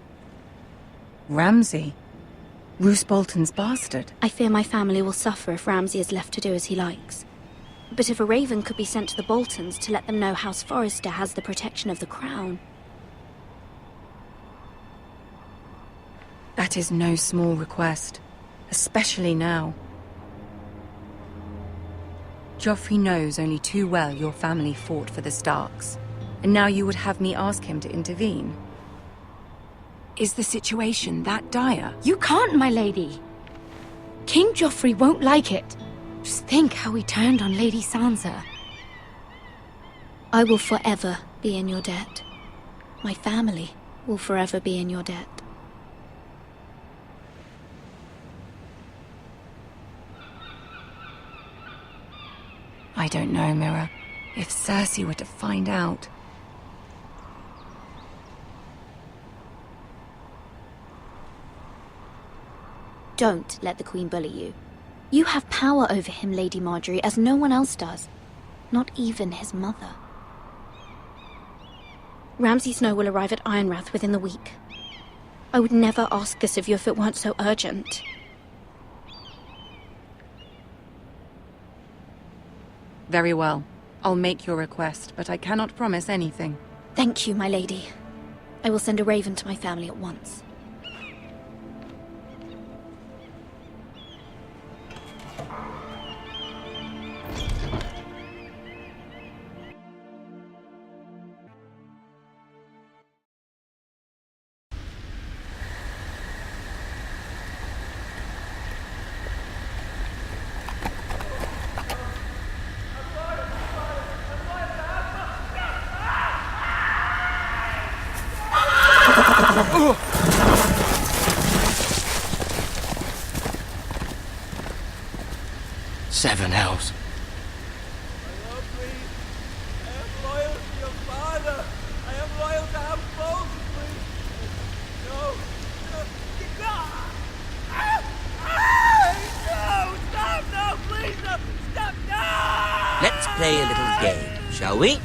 Ramsay? Roose Bolton's bastard? I fear my family will suffer if Ramsay is left to do as he likes. But if a raven could be sent to the Boltons to let them know House Forrester has the protection of the crown... That is no small request, especially now. Joffrey knows only too well your family fought for the Starks, and now you would have me ask him to intervene. Is the situation that dire? You can't, my lady. King Joffrey won't like it. Just think how he turned on Lady Sansa. I will forever be in your debt. My family will forever be in your debt. I don't know, Mira. If Cersei were to find out... Don't let the Queen bully you. You have power over him, Lady Marjorie, as no one else does. Not even his mother. Ramsay Snow will arrive at Ironrath within the week. I would never ask this of you if it weren't so urgent. Very well. I'll make your request, but I cannot promise anything. Thank you, my lady. I will send a raven to my family at once. Seven hells. Let's play a little game, shall we?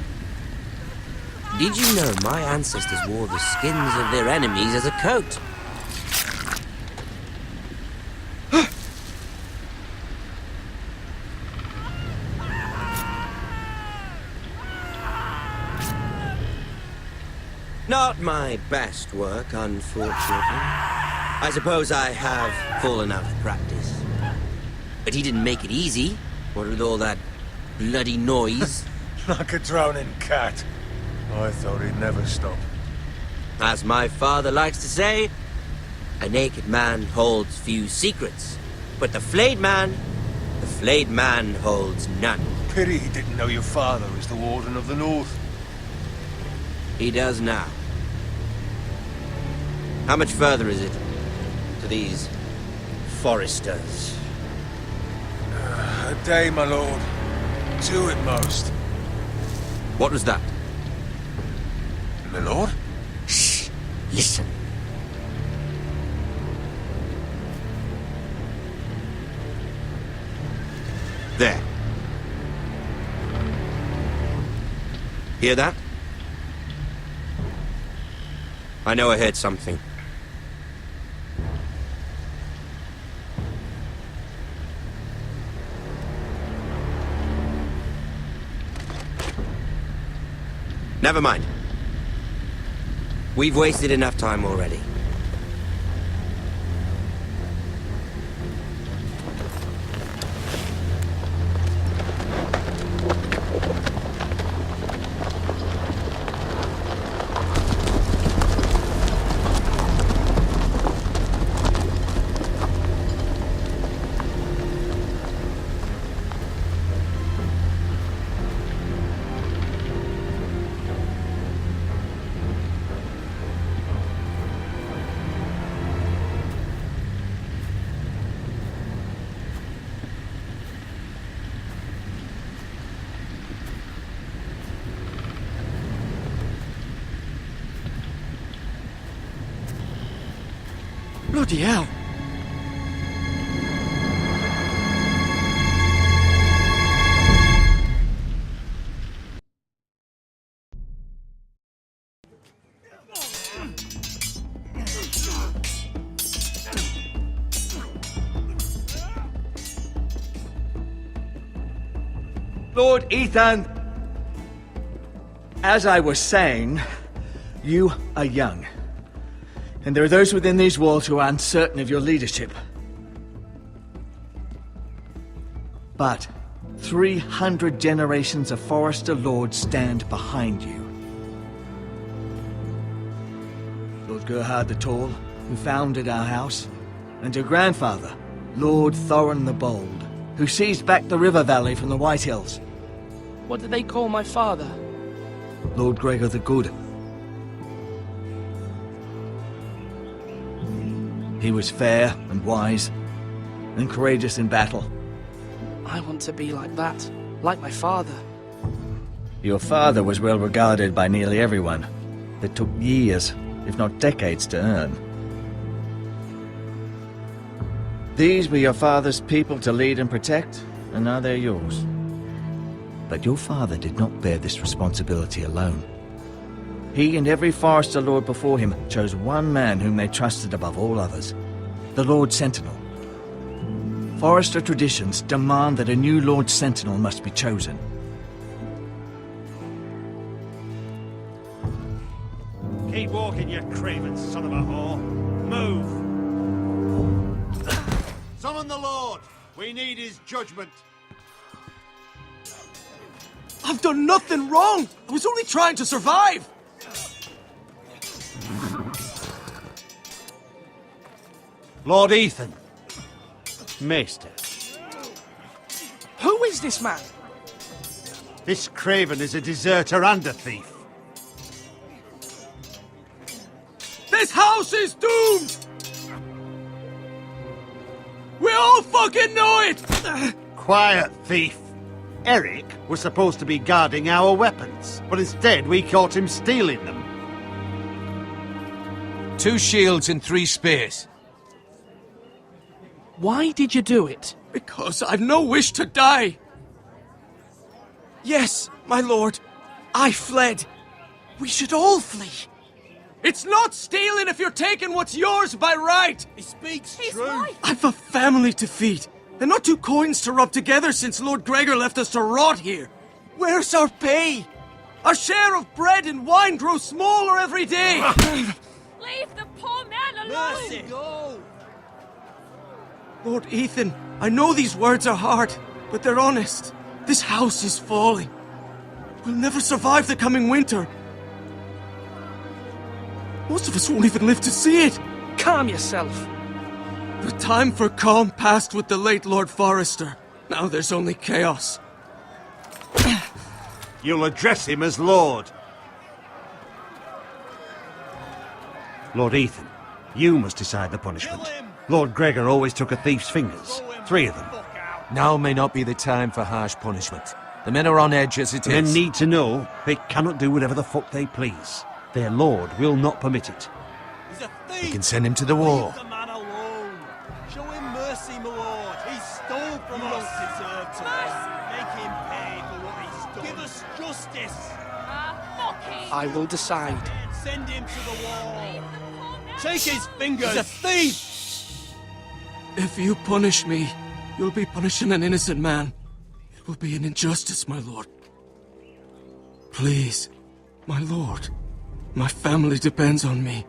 Did you know my ancestors wore the skins of their enemies as a coat? Not my best work, unfortunately. I suppose I have fallen out of practice. But he didn't make it easy, what with all that bloody noise. Like a drowning cat. I thought he'd never stop. As my father likes to say, a naked man holds few secrets, but the flayed man holds none. Pity he didn't know your father was the Warden of the North. He does now. How much further is it to these Forresters? A day, my lord. Two at most. What was that? My lord? Shh! Listen. There. Hear that? I know I heard something. Never mind. We've wasted enough time already. Bloody hell! Lord Ethan! As I was saying, you are young. And there are those within these walls who are uncertain of your leadership. But 300 generations of Forester Lords stand behind you. Lord Gerhard the Tall, who founded our house, and your grandfather, Lord Thorin the Bold, who seized back the river valley from the White Hills. What did they call my father? Lord Gregor the Good. He was fair and wise, and courageous in battle. I want to be like that, like my father. Your father was well regarded by nearly everyone. It took years, if not decades, to earn. These were your father's people to lead and protect, and now they're yours. But your father did not bear this responsibility alone. He and every Forester Lord before him chose one man whom they trusted above all others, the Lord Sentinel. Forester traditions demand that a new Lord Sentinel must be chosen. Keep walking, you craven son of a whore. Move! Summon the Lord! We need his judgment. I've done nothing wrong! I was only trying to survive! Lord Ethan. Maester. Who is this man? This craven is a deserter and a thief. This house is doomed! We all fucking know it! Quiet, thief. Eric was supposed to be guarding our weapons, but instead we caught him stealing them. 2 shields and 3 spears. Why did you do it? Because I've no wish to die. Yes, my lord, I fled. We should all flee. It's not stealing if you're taking what's yours by right. He speaks truth. I've a family to feed, and not 2 coins to rub together since Lord Gregor left us to rot here. Where's our pay? Our share of bread and wine grows smaller every day. Leave the poor man alone! Mercy, go! Lord Ethan, I know these words are hard, but they're honest. This house is falling. We'll never survive the coming winter. Most of us won't even live to see it. Calm yourself. The time for calm passed with the late Lord Forester. Now there's only chaos. You'll address him as Lord. Lord Ethan, you must decide the punishment. Lord Gregor always took a thief's fingers. 3 of them. Now may not be the time for harsh punishment. The men are on edge as it The men is. need to know they cannot do whatever the fuck they please. Their lord will not permit it. He's a thief! We can send him to the war. Leave the man alone. Show him mercy, my lord. He stole from us. He don't deserve to live. Make him pay for what he's done. Give us justice. I will decide. Send him to the wall. Take his fingers. He's a thief! If you punish me, you'll be punishing an innocent man. It will be an injustice, my lord. Please, my lord. My family depends on me.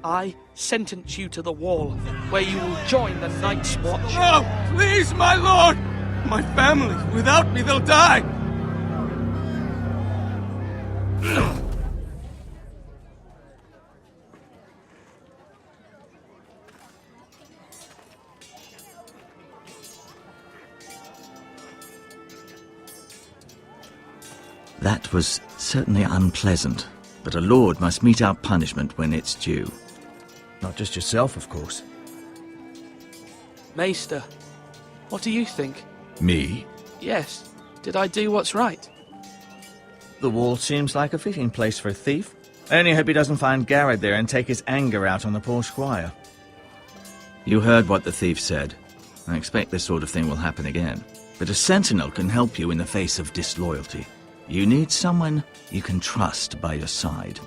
I sentence you to the wall, where you will join the Night's Watch. No! Please, my lord! My family, without me, they'll die! That was certainly unpleasant, but a lord must mete out punishment when it's due. Not just yourself, of course. Maester, what do you think? Me? Yes. Did I do what's right? The wall seems like a fitting place for a thief. I only hope he doesn't find Garrett there and take his anger out on the poor squire. You heard what the thief said. I expect this sort of thing will happen again. But a sentinel can help you in the face of disloyalty. You need someone you can trust by your side.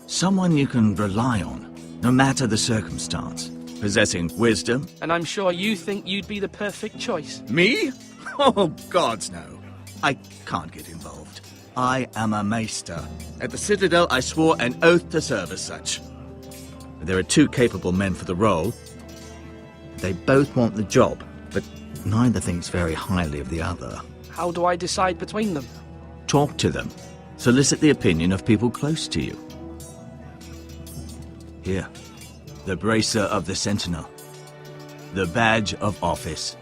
Someone you can rely on, no matter the circumstance. Possessing wisdom. And I'm sure you think you'd be the perfect choice. Me? Oh, gods no. I can't get involved. I am a maester. At the Citadel, I swore an oath to serve as such. There are two capable men for the role. They both want the job, but neither thinks very highly of the other. How do I decide between them? Talk to them. Solicit the opinion of people close to you. Here, the bracer of the Sentinel. The badge of office.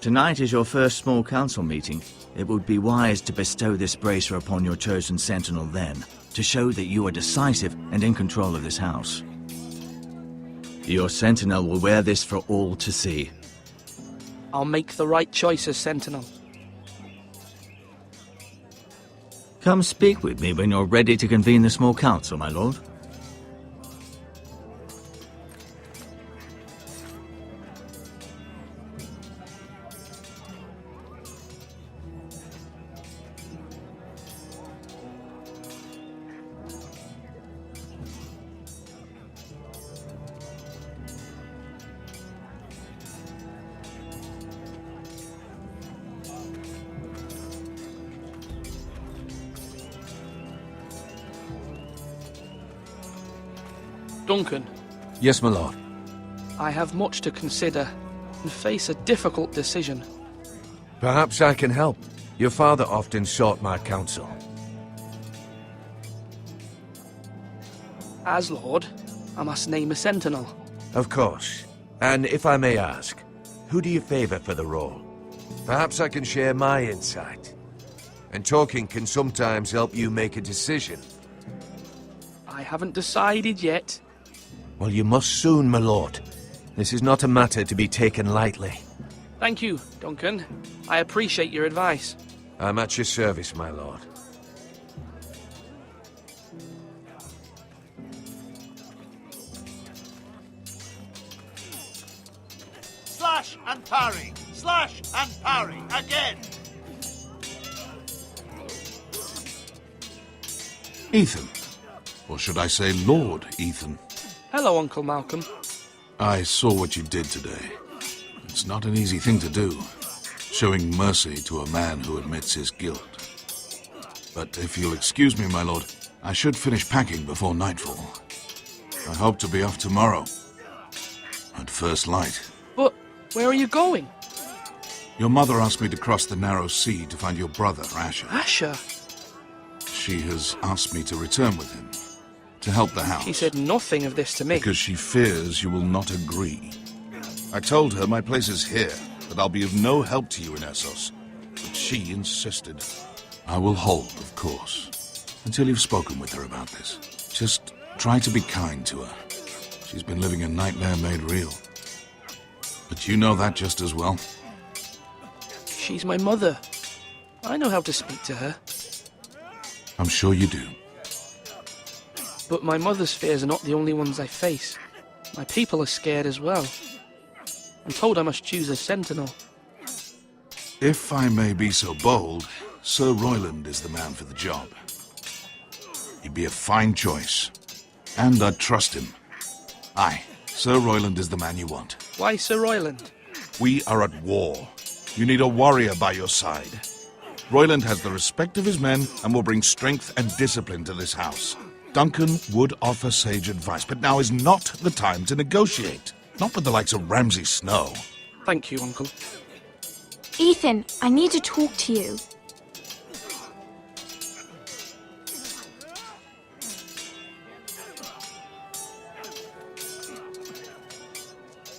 Tonight is your first small council meeting. It would be wise to bestow this bracer upon your chosen Sentinel then, to show that you are decisive and in control of this house. Your Sentinel will wear this for all to see. I'll make the right choice as Sentinel. Come speak with me when you're ready to convene the small council, my lord. Duncan. Yes, my lord. I have much to consider and face a difficult decision. Perhaps I can help. Your father often sought my counsel. As Lord, I must name a sentinel. Of course. And if I may ask, who do you favor for the role? Perhaps I can share my insight. And talking can sometimes help you make a decision. I haven't decided yet. Well, you must soon, my lord. This is not a matter to be taken lightly. Thank you, Duncan. I appreciate your advice. I'm at your service, my lord. Slash and parry! Slash and parry! Again! Ethan. Or should I say Lord Ethan? Hello, Uncle Malcolm. I saw what you did today. It's not an easy thing to do, showing mercy to a man who admits his guilt. But if you'll excuse me, my lord, I should finish packing before nightfall. I hope to be off tomorrow, at first light. But where are you going? Your mother asked me to cross the narrow sea to find your brother, Asher. Asher? She has asked me to return with him, to help the house. She said nothing of this to me. Because she fears you will not agree. I told her my place is here, that I'll be of no help to you in Essos. But she insisted. I will hold, of course. Until you've spoken with her about this. Just try to be kind to her. She's been living a nightmare made real. But you know that just as well. She's my mother. I know how to speak to her. I'm sure you do. But my mother's fears are not the only ones I face. My people are scared as well. I'm told I must choose a sentinel. If I may be so bold, Sir Royland is the man for the job. He'd be a fine choice. And I'd trust him. Aye, Sir Royland is the man you want. Why Sir Royland? We are at war. You need a warrior by your side. Royland has the respect of his men and will bring strength and discipline to this house. Duncan would offer sage advice, but now is not the time to negotiate. Not with the likes of Ramsay Snow. Thank you, Uncle. Ethan, I need to talk to you.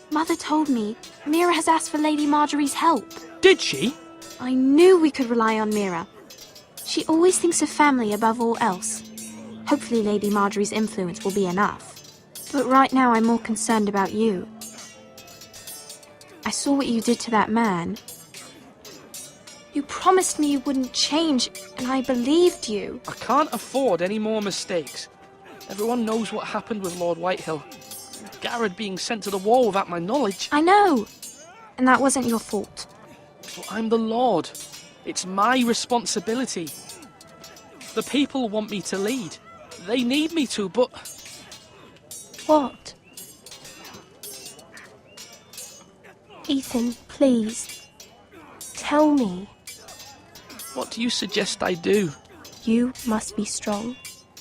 Mother told me Mira has asked for Lady Marjorie's help. Did she? I knew we could rely on Mira. She always thinks of family above all else. Hopefully Lady Marjorie's influence will be enough. But right now I'm more concerned about you. I saw what you did to that man. You promised me you wouldn't change, and I believed you. I can't afford any more mistakes. Everyone knows what happened with Lord Whitehill. Garrett being sent to the war without my knowledge. I know. And that wasn't your fault. But I'm the Lord. It's my responsibility. The people want me to lead. They need me to, but... What? Ethan, please. Tell me. What do you suggest I do? You must be strong,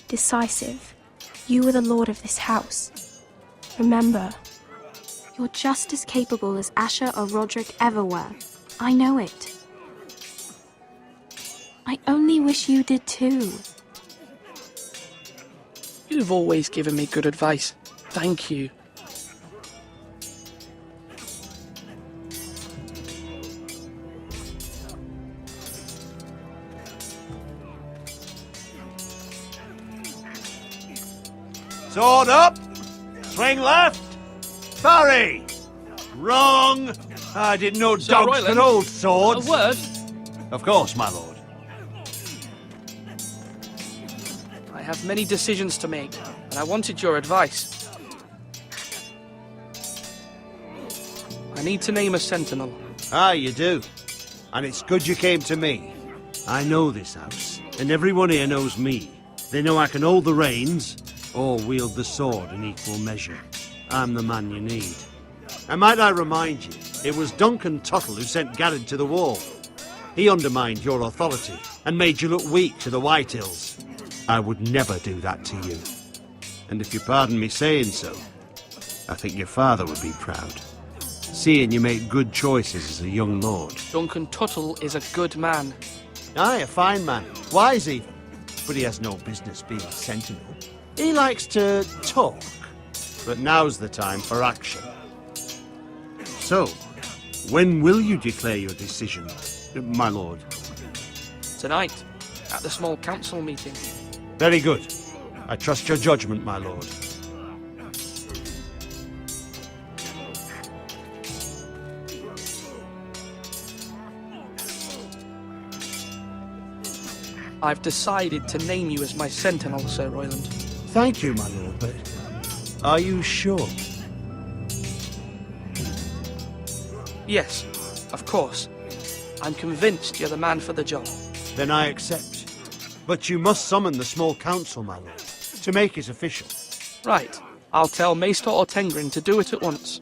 decisive. You are the lord of this house. Remember, you're just as capable as Asher or Roderick ever were. I know it. I only wish you did too. You've always given me good advice. Thank you. Sword up! Swing left! Parry! Wrong! I didn't know Sir dogs Royland, could hold swords. A word? Of course, my lord. I have many decisions to make, and I wanted your advice. I need to name a sentinel. Ah, you do. And it's good you came to me. I know this house, and everyone here knows me. They know I can hold the reins, or wield the sword in equal measure. I'm the man you need. And might I remind you, it was Duncan Tuttle who sent Garrett to the war. He undermined your authority, and made you look weak to the Whitehills. I would never do that to you. And if you pardon me saying so, I think your father would be proud. Seeing you make good choices as a young lord. Duncan Tuttle is a good man. Aye, a fine man. Wise even. But he has no business being a sentinel. He likes to talk. But now's the time for action. So, when will you declare your decision, my lord? Tonight, at the small council meeting. Very good. I trust your judgment, my lord. I've decided to name you as my sentinel, Sir Royland. Thank you, my lord, but are you sure? Yes, of course. I'm convinced you're the man for the job. Then I accept. But you must summon the small council, my lord, to make it official. Right. I'll tell Maester Ortengrin to do it at once.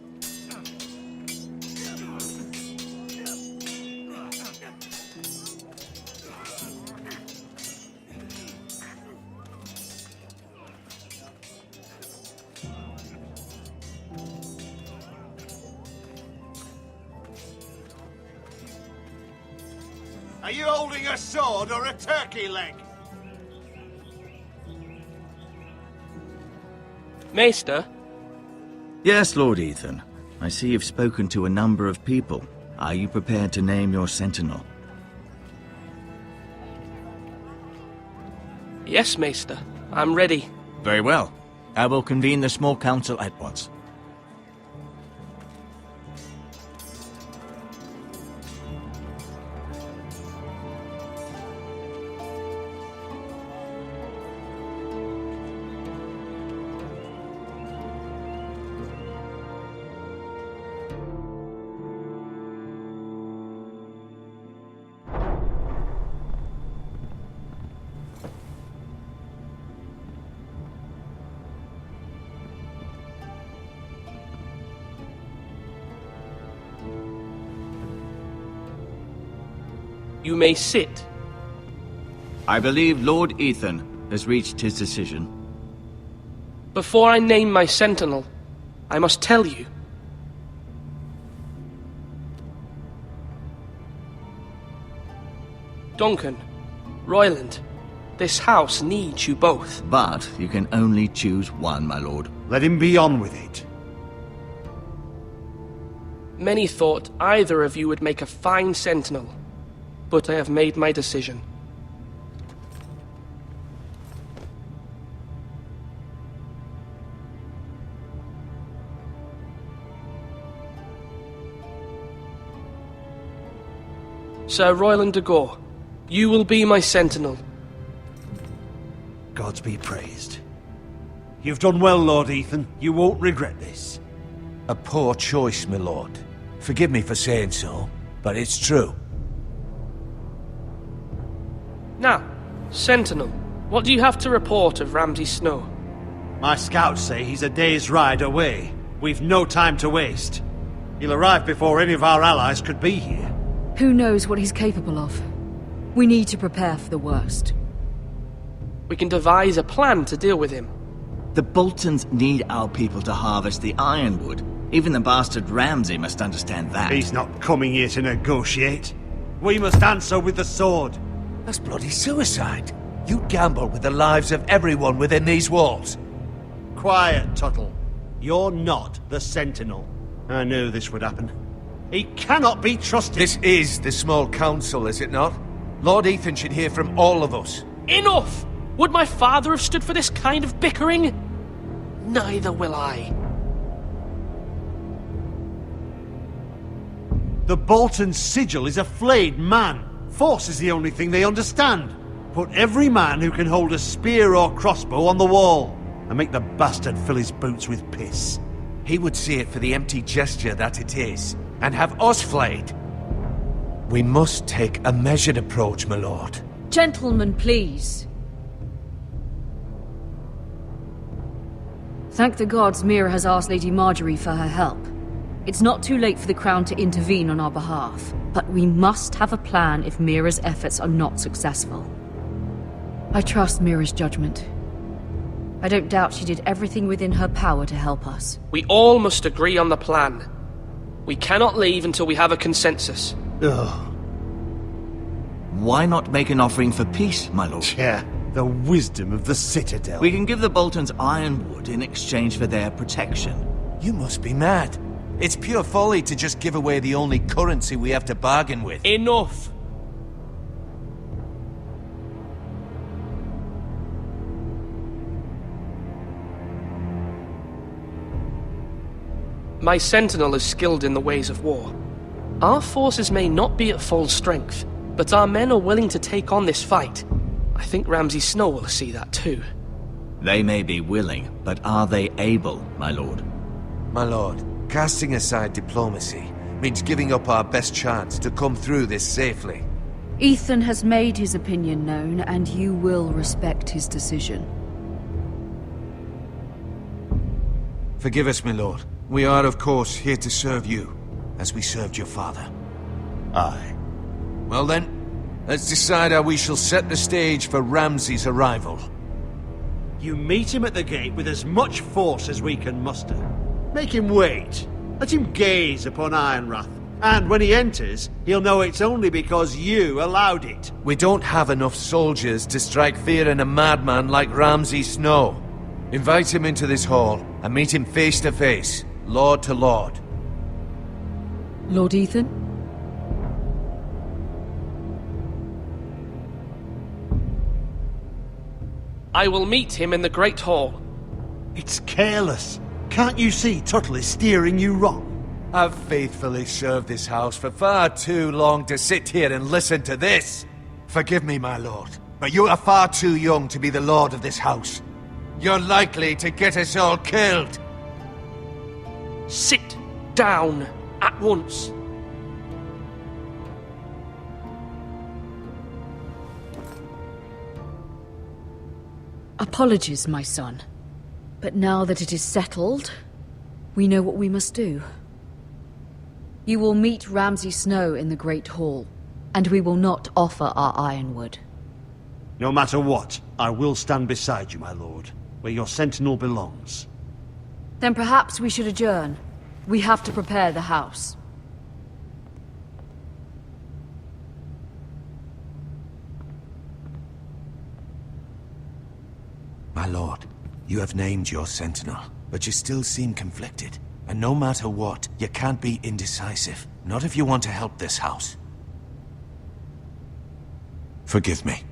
Are you holding a sword or a turkey leg? Maester? Yes, Lord Ethan. I see you've spoken to a number of people. Are you prepared to name your sentinel? Yes, Maester. I'm ready. Very well. I will convene the small council at once. You may sit. I believe Lord Ethan has reached his decision. Before I name my sentinel, I must tell you. Duncan, Royland, this house needs you both. But you can only choose one, my lord. Let him be on with it. Many thought either of you would make a fine sentinel, but I have made my decision. Sir Royland de Gore, you will be my sentinel. Gods be praised. You've done well, Lord Ethan. You won't regret this. A poor choice, my lord. Forgive me for saying so, but it's true. Now, sentinel, what do you have to report of Ramsay Snow? My scouts say he's a day's ride away. We've no time to waste. He'll arrive before any of our allies could be here. Who knows what he's capable of? We need to prepare for the worst. We can devise a plan to deal with him. The Boltons need our people to harvest the ironwood. Even the bastard Ramsay must understand that. He's not coming here to negotiate. We must answer with the sword. That's bloody suicide. You gamble with the lives of everyone within these walls. Quiet, Tuttle. You're not the Sentinel. I knew this would happen. He cannot be trusted. This is the small council, is it not? Lord Ethan should hear from all of us. Enough! Would my father have stood for this kind of bickering? Neither will I. The Bolton sigil is a flayed man. Force is the only thing they understand. Put every man who can hold a spear or crossbow on the wall, and make the bastard fill his boots with piss. He would see it for the empty gesture that it is, and have us flayed. We must take a measured approach, my lord. Gentlemen, please. Thank the gods Mira has asked Lady Marjorie for her help. It's not too late for the Crown to intervene on our behalf, but we must have a plan if Mira's efforts are not successful. I trust Mira's judgment. I don't doubt she did everything within her power to help us. We all must agree on the plan. We cannot leave until we have a consensus. Ugh. Why not make an offering for peace, my lord? Yeah, the wisdom of the Citadel. We can give the Boltons ironwood in exchange for their protection. You must be mad. It's pure folly to just give away the only currency we have to bargain with. Enough! My sentinel is skilled in the ways of war. Our forces may not be at full strength, but our men are willing to take on this fight. I think Ramsay Snow will see that too. They may be willing, but are they able, my lord? My lord, casting aside diplomacy means giving up our best chance to come through this safely. Ethan has made his opinion known, and you will respect his decision. Forgive us, my lord. We are, of course, here to serve you, as we served your father. Aye. Well then, let's decide how we shall set the stage for Ramsay's arrival. You meet him at the gate with as much force as we can muster. Make him wait. Let him gaze upon Ironrath. And when he enters, he'll know it's only because you allowed it. We don't have enough soldiers to strike fear in a madman like Ramsay Snow. Invite him into this hall, and meet him face to face, lord to lord. Lord Ethan? I will meet him in the Great Hall. It's careless. Can't you see Tuttle is steering you wrong? I've faithfully served this house for far too long to sit here and listen to this. Forgive me, my lord, but you are far too young to be the lord of this house. You're likely to get us all killed. Sit down at once. Apologies, my son. But now that it is settled, we know what we must do. You will meet Ramsay Snow in the Great Hall, and we will not offer our ironwood. No matter what, I will stand beside you, my lord, where your sentinel belongs. Then perhaps we should adjourn. We have to prepare the house. My lord, you have named your sentinel, but you still seem conflicted. And no matter what, you can't be indecisive. Not if you want to help this house. Forgive me.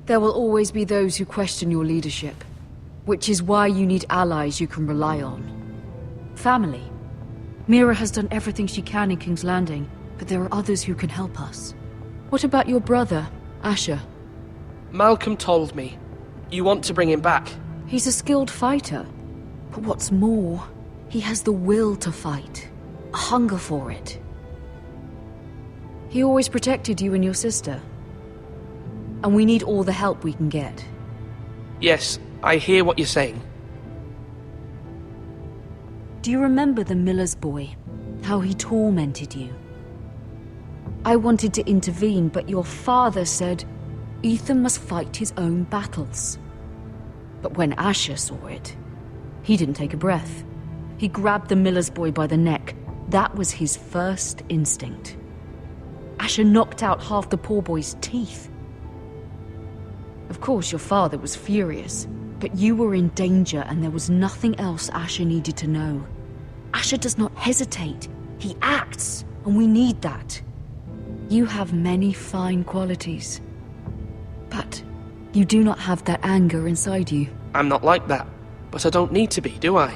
There will always be those who question your leadership, which is why you need allies you can rely on. Family. Mira has done everything she can in King's Landing, but there are others who can help us. What about your brother, Asher? Malcolm told me. You want to bring him back? He's a skilled fighter. But what's more, he has the will to fight. A hunger for it. He always protected you and your sister. And we need all the help we can get. Yes, I hear what you're saying. Do you remember the miller's boy? How he tormented you? I wanted to intervene, but your father said Ethan must fight his own battles. But when Asher saw it, he didn't take a breath. He grabbed the miller's boy by the neck. That was his first instinct. Asher knocked out half the poor boy's teeth. Of course, your father was furious, but you were in danger and there was nothing else Asher needed to know. Asher does not hesitate. He acts, and we need that. You have many fine qualities. But you do not have that anger inside you. I'm not like that, but I don't need to be, do I?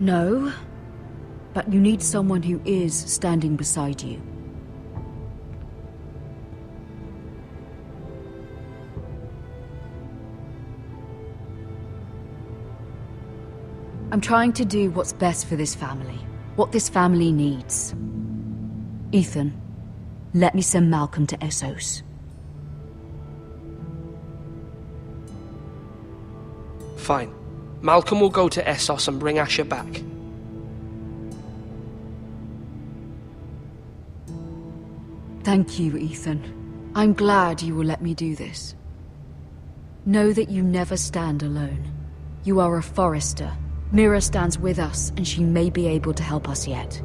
No, but you need someone who is standing beside you. I'm trying to do what's best for this family, what this family needs. Ethan, let me send Malcolm to Essos. Fine. Malcolm will go to Essos and bring Asher back. Thank you, Ethan. I'm glad you will let me do this. Know that you never stand alone. You are a Forrester. Mira stands with us, and she may be able to help us yet.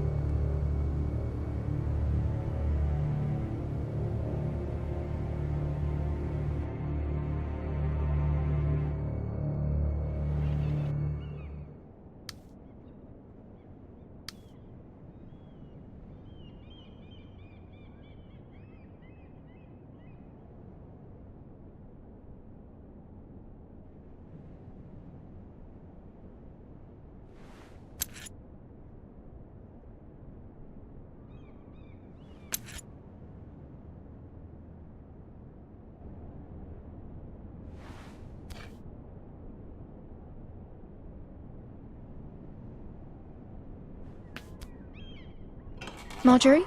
Marjorie?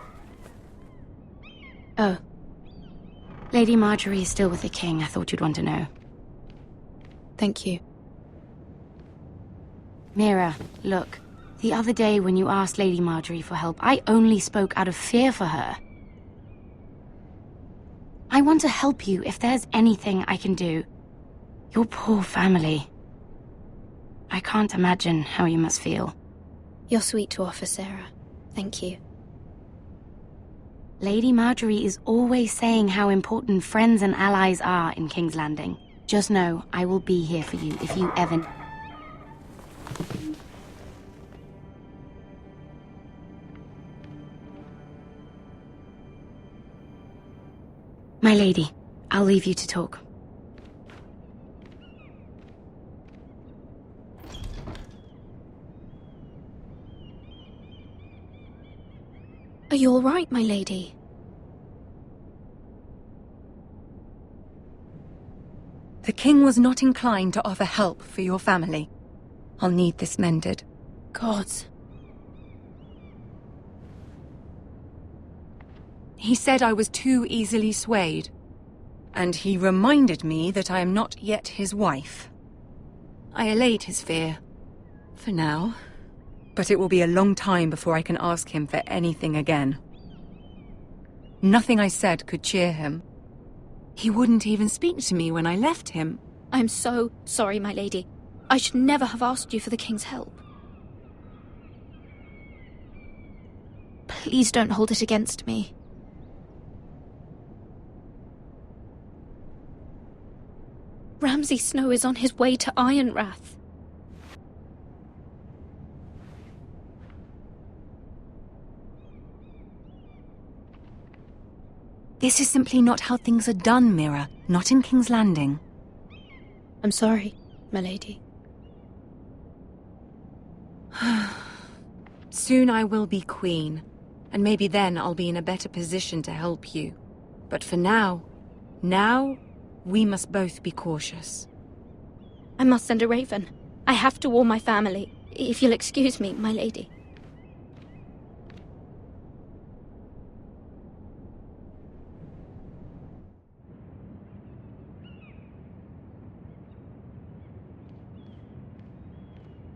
Oh. Lady Marjorie is still with the king. I thought you'd want to know. Thank you. Mira, look. The other day when you asked Lady Marjorie for help, I only spoke out of fear for her. I want to help you if there's anything I can do. Your poor family. I can't imagine how you must feel. You're sweet to offer, Sarah. Thank you. Lady Marjorie is always saying how important friends and allies are in King's Landing. Just know, I will be here for you if you ever... My lady, I'll leave you to talk. Are you all right, my lady? The king was not inclined to offer help for your family. I'll need this mended. Gods. He said I was too easily swayed. And he reminded me that I am not yet his wife. I allayed his fear. For now. But it will be a long time before I can ask him for anything again. Nothing I said could cheer him. He wouldn't even speak to me when I left him. I'm so sorry, my lady. I should never have asked you for the king's help. Please don't hold it against me. Ramsay Snow is on his way to Ironrath. This is simply not how things are done, Mira. Not in King's Landing. I'm sorry, my lady. Soon I will be queen, and maybe then I'll be in a better position to help you. But for now, we must both be cautious. I must send a raven. I have to warn my family. If you'll excuse me, my lady.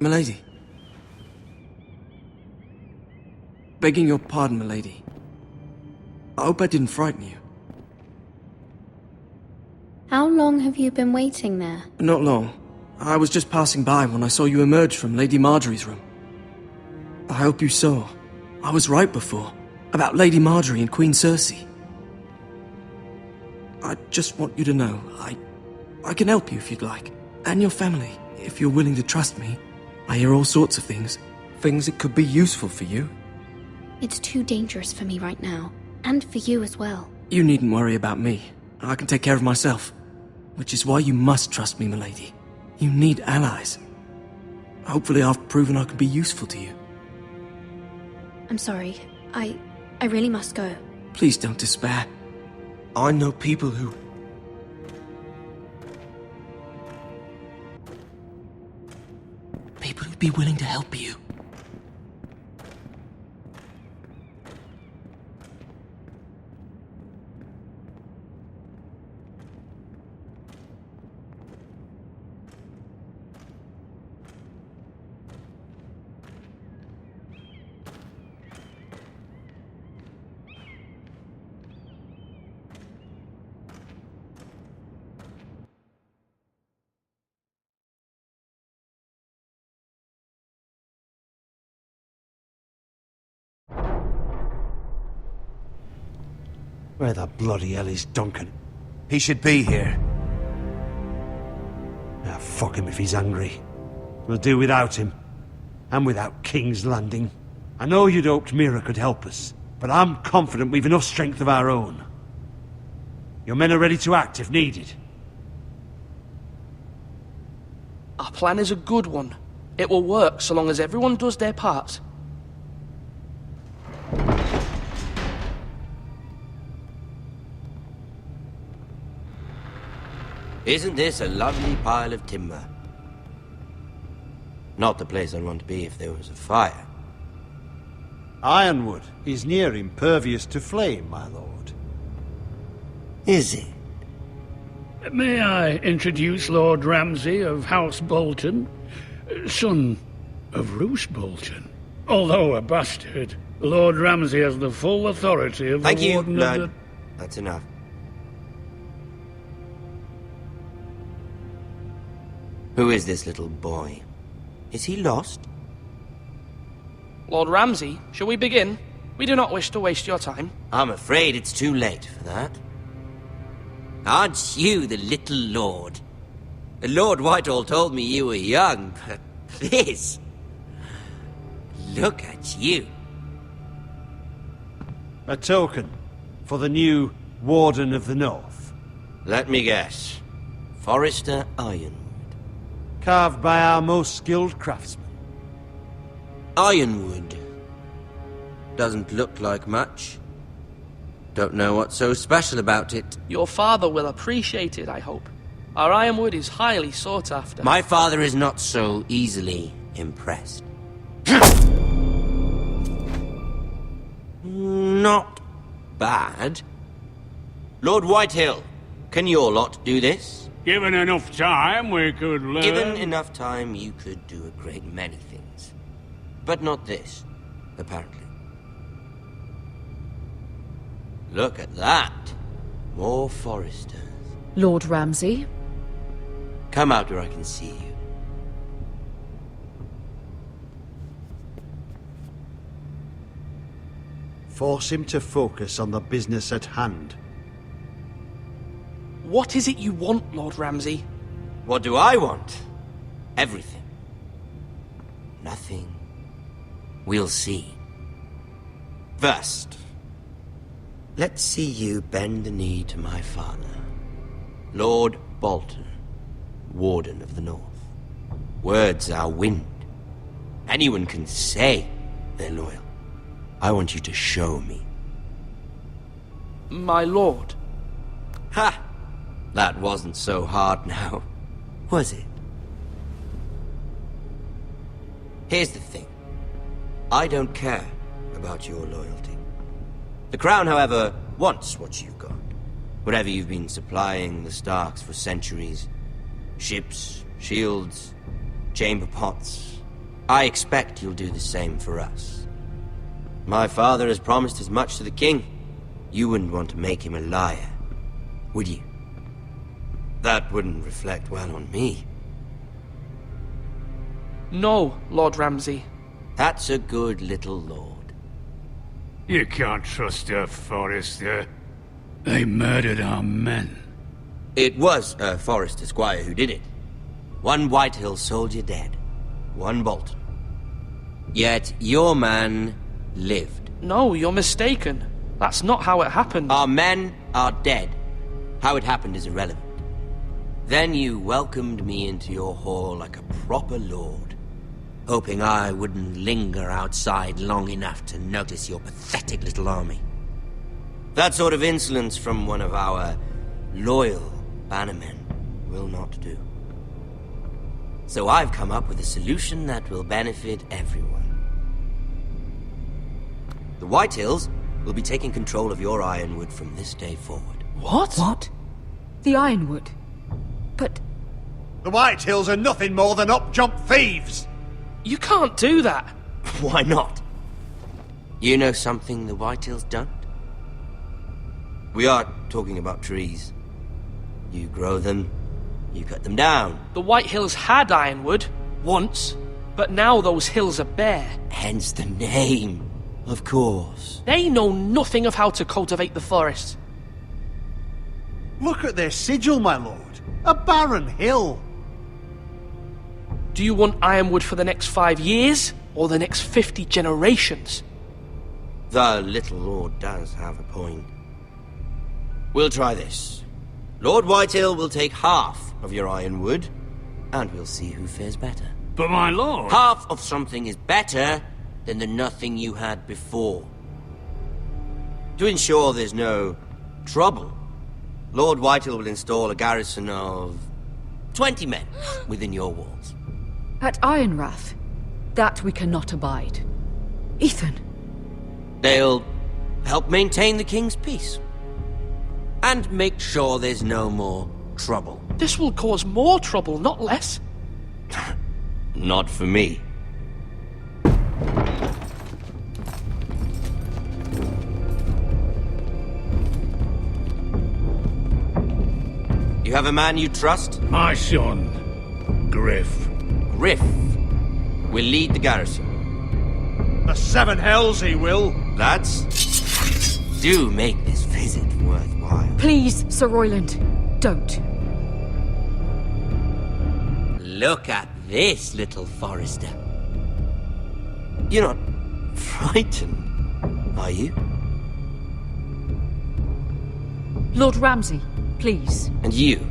Milady. Begging your pardon, milady. I hope I didn't frighten you. How long have you been waiting there? Not long. I was just passing by when I saw you emerge from Lady Marjorie's room. I hope you saw. I was right before. About Lady Marjorie and Queen Cersei. I just want you to know, I can help you if you'd like. And your family, if you're willing to trust me. I hear all sorts of things. Things that could be useful for you. It's too dangerous for me right now. And for you as well. You needn't worry about me. I can take care of myself. Which is why you must trust me, milady. You need allies. Hopefully I've proven I can be useful to you. I'm sorry. I really must go. Please don't despair. I know people who'd be willing to help you. Where the bloody hell is Duncan? He should be here. Ah, fuck him if he's angry. We'll do without him. And without King's Landing. I know you'd hoped Mira could help us, but I'm confident we've enough strength of our own. Your men are ready to act if needed. Our plan is a good one. It will work so long as everyone does their part. Isn't this a lovely pile of timber? Not the place I'd want to be if there was a fire. Ironwood is near impervious to flame, my lord. Is it? May I introduce Lord Ramsay of House Bolton, son of Roose Bolton. Although a bastard, Lord Ramsay has the full authority of Thank the you, Warden Lord. of the... That's enough. Who is this little boy? Is he lost? Lord Ramsay, shall we begin? We do not wish to waste your time. I'm afraid it's too late for that. Aren't you the little lord? Lord Whitehall told me you were young, but this... Look at you. A token for the new Warden of the North. Let me guess. Forrester Ironwood. Carved by our most skilled craftsmen. Ironwood. Doesn't look like much. Don't know what's so special about it. Your father will appreciate it, I hope. Our ironwood is highly sought after. My father is not so easily impressed. Not bad. Lord Whitehill, can your lot do this? Given enough time, we could learn. Given enough time, you could do a great many things. But not this, apparently. Look at that. More foresters. Lord Ramsay? Come out where I can see you. Force him to focus on the business at hand. What is it you want, Lord Ramsay? What do I want? Everything. Nothing. We'll see. First, let's see you bend the knee to my father, Lord Bolton, Warden of the North. Words are wind. Anyone can say they're loyal. I want you to show me. My lord. Ha! That wasn't so hard now, was it? Here's the thing. I don't care about your loyalty. The Crown, however, wants what you've got. Whatever you've been supplying the Starks for centuries. Ships, shields, chamber pots. I expect you'll do the same for us. My father has promised as much to the king. You wouldn't want to make him a liar, would you? That wouldn't reflect well on me. No, Lord Ramsay. That's a good little lord. You can't trust a Forrester. They murdered our men. It was a Forrester squire who did it. One Whitehill soldier dead. One Bolton. Yet your man lived. No, you're mistaken. That's not how it happened. Our men are dead. How it happened is irrelevant. Then you welcomed me into your hall like a proper lord, hoping I wouldn't linger outside long enough to notice your pathetic little army. That sort of insolence from one of our loyal bannermen will not do. So I've come up with a solution that will benefit everyone. The Whitehills will be taking control of your ironwood from this day forward. What? What? The ironwood? But... The Whitehills are nothing more than up-jump thieves! You can't do that! Why not? You know something the Whitehills don't? We are talking about trees. You grow them, you cut them down. The Whitehills had ironwood, once, but now those hills are bare. Hence the name, of course. They know nothing of how to cultivate the forest. Look at their sigil, my lord. A barren hill. Do you want ironwood for the next 5 years, or the next 50 generations? The little lord does have a point. We'll try this. Lord Whitehill will take half of your ironwood, and we'll see who fares better. But my lord... Half of something is better than the nothing you had before. To ensure there's no trouble, Lord Whitehill will install a garrison of 20 men within your walls. At Ironrath? That we cannot abide. Ethan! They'll help maintain the king's peace. And make sure there's no more trouble. This will cause more trouble, not less. Not for me. You have a man you trust? My son, Griff. Griff will lead the garrison. The seven hells he will. Lads, do make this visit worthwhile. Please, Sir Royland, don't. Look at this, little Forrester. You're not frightened, are you? Lord Ramsay, please. And you?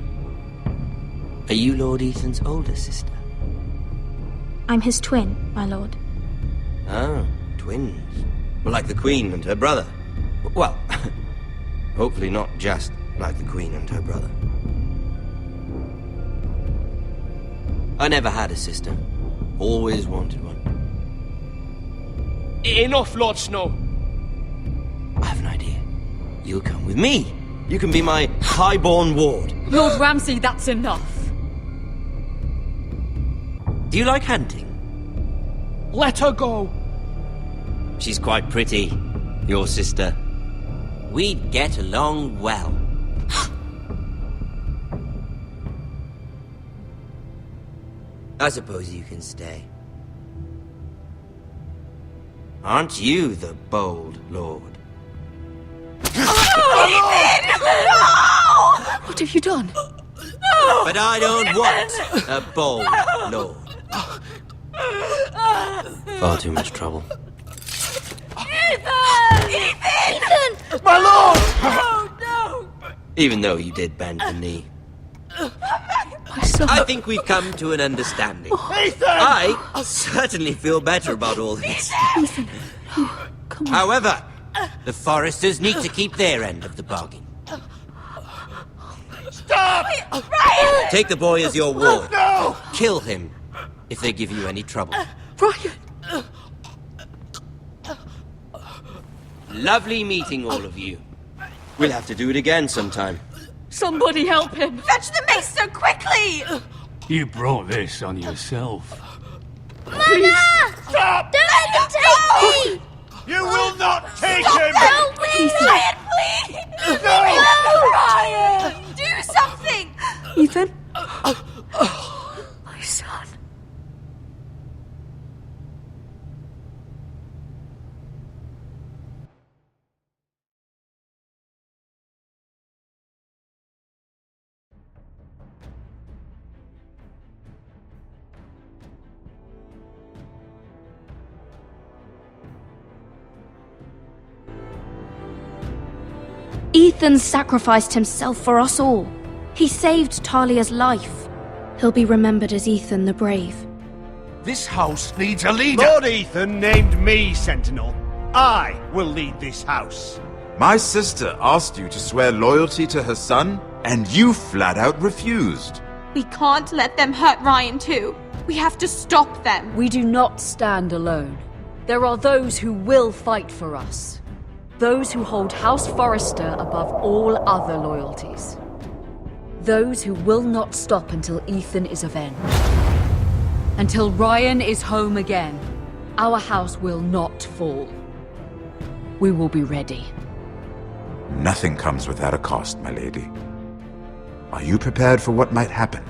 Are you Lord Ethan's older sister? I'm his twin, my lord. Oh, twins. Like the Queen and her brother. Well, hopefully not just like the Queen and her brother. I never had a sister. Always wanted one. Enough, Lord Snow. I have an idea. You'll come with me. You can be my highborn ward. Lord Ramsay, that's enough. Do you like hunting? Let her go. She's quite pretty, your sister. We'd get along well. I suppose you can stay. Aren't you the bold lord? What have you done? But I don't want a bold lord. Far too much trouble. Ethan! My lord! Oh, no! Even though you did bend the knee. My son. I think we've come to an understanding. Ethan! I certainly feel better about all this. Ethan, no, come on. However, the Foresters need to keep their end of the bargain. Stop! Ryan! Take the boy as your ward. No! Kill him if they give you any trouble. Ryan! Lovely meeting all of you. We'll have to do it again sometime. Somebody help him! Fetch the maester quickly! You brought this on yourself. Mama! Stop! Don't let them take me! You will not take Stop! him! Help me! Ryan, please! No! Ryan! Do something! Ethan? My son. Ethan sacrificed himself for us all. He saved Talia's life. He'll be remembered as Ethan the Brave. This house needs a leader! Lord Ethan named me Sentinel. I will lead this house. My sister asked you to swear loyalty to her son, and you flat out refused. We can't let them hurt Ryan too. We have to stop them. We do not stand alone. There are those who will fight for us. Those who hold House Forrester above all other loyalties. Those who will not stop until Ethan is avenged. Until Ryan is home again, our house will not fall. We will be ready. Nothing comes without a cost, my lady. Are you prepared for what might happen?